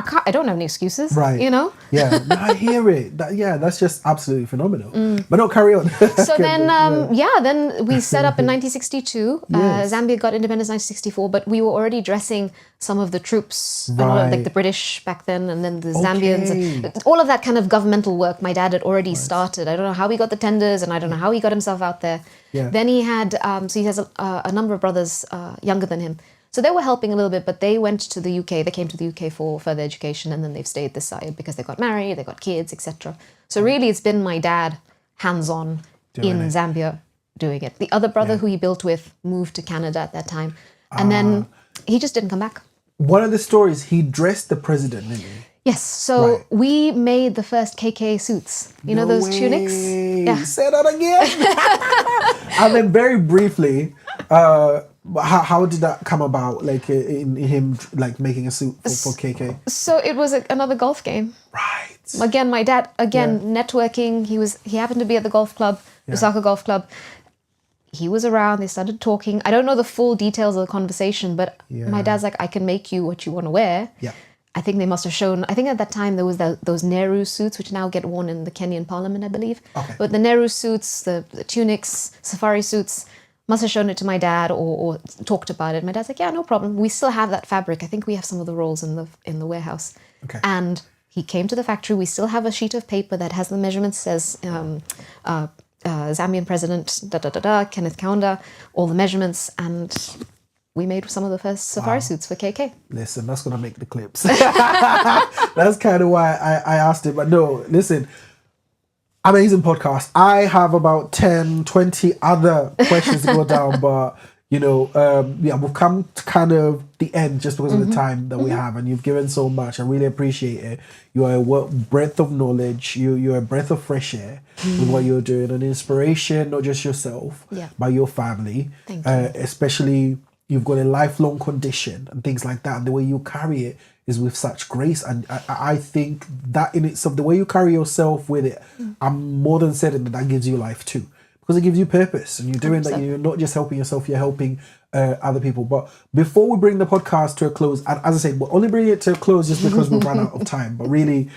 can't. I don't have any excuses, right? Yeah, no, I hear it. That's just absolutely phenomenal. But no, carry on. So then, then we set up in 1962. Zambia got independence in 1964, but we were already dressing some of the troops, like the British back then, and then the Zambians. All of that kind of governmental work my dad had already started. I don't know how he got the tenders and I don't know how he got himself out there. Yeah. Then he had, so he has a number of brothers younger than him. So they were helping a little bit, but they went to the UK. They came to the UK for further education and then they've stayed this side because they got married, they got kids, etc. So really it's been my dad hands-on in Zambia doing it. The other brother who he built with moved to Canada at that time. And then he just didn't come back. One of the stories, he dressed the president, didn't he? Yes, so we made the first KK suits. You know those tunics? Yeah. Say that again. And then very briefly, how did that come about? Like in him like making a suit for KK? So it was another golf game. Right. Again, my dad, networking. He happened to be at the golf club, Lusaka Golf Club. He was around, they started talking. I don't know the full details of the conversation, but my dad's like, I can make you what you want to wear. Yeah. I think they must have shown, I think at that time there was those Nehru suits, which now get worn in the Kenyan parliament, I believe. Okay. But the Nehru suits, the tunics, safari suits, must have shown it to my dad or talked about it. My dad's like, yeah, no problem. We still have that fabric. I think we have some of the rolls in the warehouse. Okay. And he came to the factory. We still have a sheet of paper that has the measurements, says Zambian president, Kenneth Kaunda, all the measurements, and we made some of the first safari suits for KK. Listen, that's going to make the clips. That's kind of why I asked it. But no, listen, amazing podcast. I have about 10, 20 other questions to go down, but we've come to kind of the end just because of the time that we have, and you've given so much. I really appreciate it. You are a breath of knowledge. You're a breath of fresh air with what you're doing, an inspiration, not just yourself, but your family. Thank you. Especially, you've got a lifelong condition and things like that, and the way you carry it is with such grace. And I think that in itself, the way you carry yourself with it, I'm more than certain that gives you life too. Because it gives you purpose, and you're doing 100%. That. You're not just helping yourself; you're helping other people. But before we bring the podcast to a close, and as I said, we're only bringing it to a close just because we've run out of time. But really,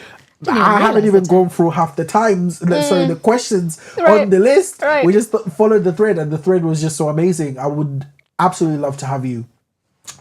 I haven't even gone through half the the questions on the list. Right. We just followed the thread, and the thread was just so amazing. I would absolutely love to have you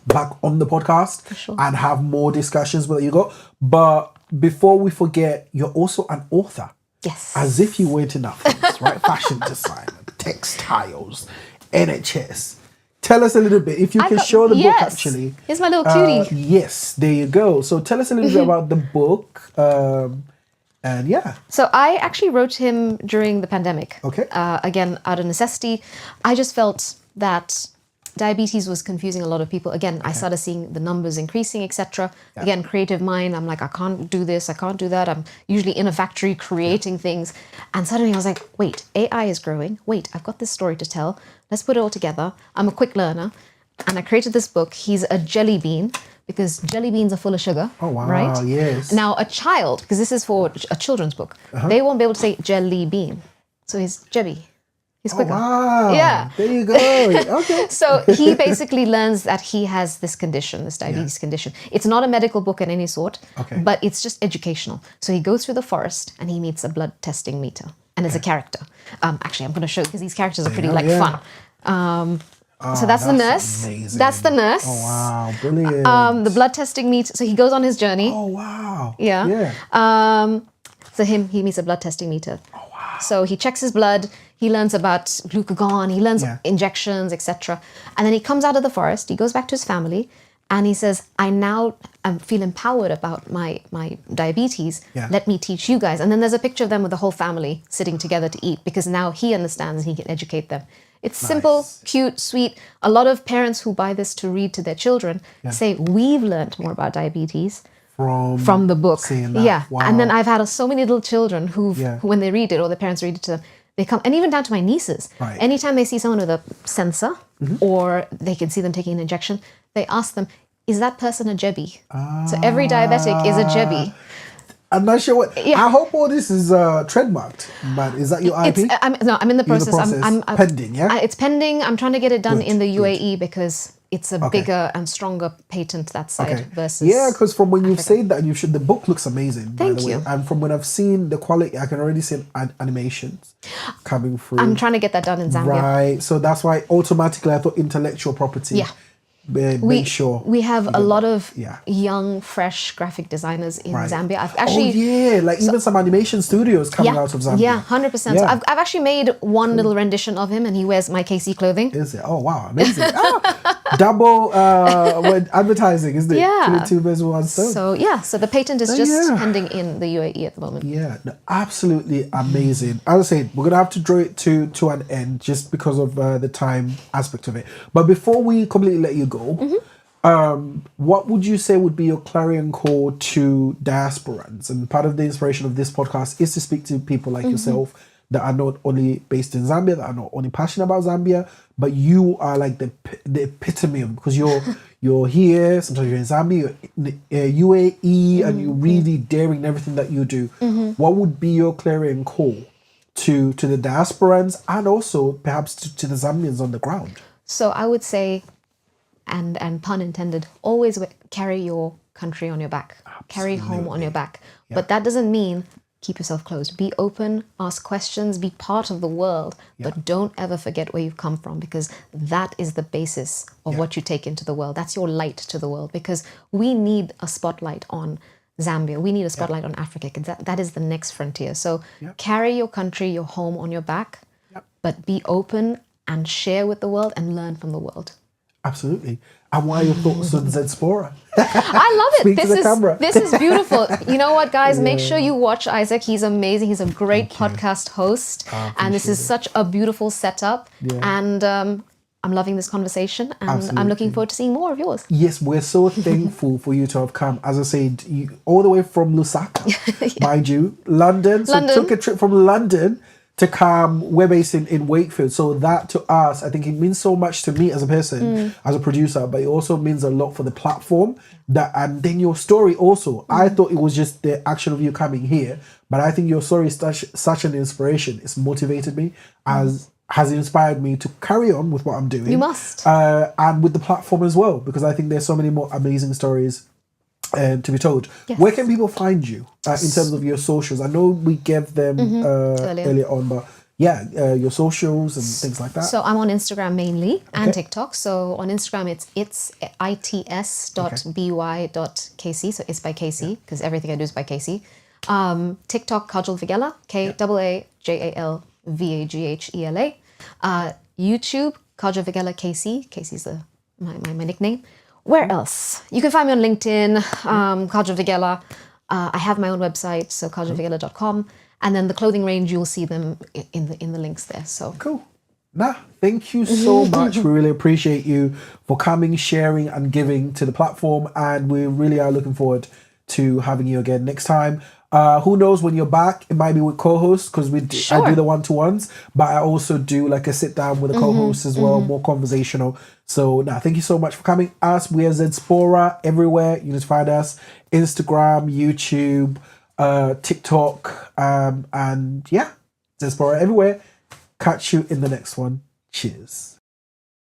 back on the podcast and have more discussions with you go. But before we forget, you're also an author. Yes. As if you weren't enough things, right? Fashion design, textiles, NHS. Tell us a little bit, if you can show the book actually. Here's my little cutie. Yes, there you go. So tell us a little bit about the book. And yeah. So I actually wrote him during the pandemic. Okay. Again, out of necessity. I just felt that diabetes was confusing a lot of people. Again, I started seeing the numbers increasing, etc. Yeah. Again, creative mind. I'm like, I can't do this. I can't do that. I'm usually in a factory creating things. And suddenly I was like, wait, AI is growing. Wait, I've got this story to tell. Let's put it all together. I'm a quick learner. And I created this book. He's a jelly bean because jelly beans are full of sugar. Oh, wow. Right? Yes. Now, a child, because this is for a children's book, they won't be able to say jelly bean. So he's Jebby. He's quicker. Oh, wow. Yeah. There you go. Okay. So he basically learns that he has this condition, this diabetes condition. It's not a medical book in any sort, but it's just educational. So he goes through the forest and he meets a blood testing meter. And it's a character. Actually, I'm going to show you because these characters are pretty fun. So that's the nurse. Amazing. That's the nurse. Oh, wow. Brilliant. The blood testing meter. So he goes on his journey. Oh, wow. Yeah. So he meets a blood testing meter. Oh, wow. So he checks his blood. He learns about glucagon. He learns injections, etc. And then he comes out of the forest. He goes back to his family. And he says, I now feel empowered about my diabetes. Yeah. Let me teach you guys. And then there's a picture of them with the whole family sitting together to eat because now he understands and he can educate them. It's simple, cute, sweet. A lot of parents who buy this to read to their children say, we've learned more about diabetes from the book. Yeah. Wow. And then I've had so many little children who, when they read it or their parents read it to them, they come, and even down to my nieces. Right. Anytime they see someone with a sensor or they can see them taking an injection, they ask them, is that person a Jebby? So every diabetic is a Jebby. I'm not sure what. I hope all this is trademarked, but is that your IP? I'm in the process. I'm pending, yeah? It's pending. I'm trying to get it done in the UAE because it's a bigger and stronger patent that side versus. Yeah, because from when you've said that, the book looks amazing. Thank by the you. way. And from when I've seen the quality, I can already see animations coming through. I'm trying to get that done in Zambia. Right. So that's why automatically I thought intellectual property. Yeah. Make sure we have a lot of young, fresh graphic designers in Zambia. I've actually even some animation studios coming out of Zambia. Yeah, 100%. So I've actually made one little rendition of him, and he wears my KC clothing. Is it? Oh wow, amazing! Double advertising, isn't it? Yeah. Killing two birds with one stone. So the patent is just pending in the UAE at the moment. Yeah, no, absolutely amazing. As I said, we're gonna have to draw it to an end just because of the time aspect of it. But before we completely let you go. What would you say would be your clarion call to diasporans? And part of the inspiration of this podcast is to speak to people like yourself, that are not only based in Zambia, that are not only passionate about Zambia, but you are like the epitome of, because you're here, sometimes you're in Zambia, you're in UAE, and you're really daring in everything that you do. What would be your clarion call to the diasporans and also perhaps to the Zambians on the ground? So I would say, and pun intended, always carry your country on your back. Carry home on your back. Yeah. But that doesn't mean keep yourself closed. Be open, ask questions, be part of the world, but don't ever forget where you've come from, because that is the basis of what you take into the world. That's your light to the world, because we need a spotlight on Zambia. We need a spotlight on Africa, because that is the next frontier. So carry your country, your home on your back, but be open and share with the world and learn from the world. Absolutely. And what are your thoughts on ZedSpora? I love it. Speak to the camera. This is beautiful. You know what, guys? Make sure you watch Isaac. He's amazing. He's a great podcast host. And this is such a beautiful setup. And I'm loving this conversation. And I'm looking forward to seeing more of yours. Yes, we're so thankful for you to have come. As I said, all the way from Lusaka, mind you, London. So took a trip from London to come. We're based in Wakefield, so that to us, I think it means so much to me as a person, as a producer, but it also means a lot for the platform. And then your story also. I thought it was just the action of you coming here, but I think your story is such an inspiration. It's motivated me, has inspired me to carry on with what I'm doing. You must. And with the platform as well, because I think there's so many more amazing stories to be told. Where can people find you in terms of your socials? I know we gave them earlier on, but your socials and things like that. So I'm on Instagram mainly and TikTok. So on Instagram, it's its.by.kc. So it's by KC, because everything I do is by KC. TikTok, Kaajal Vaghela, KAAJALVAGHELA. YouTube, Kaajal Vaghela KC. KC's my nickname. Where else? You can find me on LinkedIn, Kaajal Vaghela. I have my own website, so kaajalvaghela.com. And then the clothing range, you'll see them in the links there. So cool. Thank you so much. We really appreciate you for coming, sharing, and giving to the platform. And we really are looking forward to having you again next time. Who knows when you're back? It might be with co-hosts, because I do the one-to-ones, but I also do like a sit down with a co-host as well, more conversational. So thank you so much for coming. We are ZedSpora everywhere. You just find us Instagram, YouTube, TikTok, and ZedSpora everywhere. Catch you in the next one. Cheers.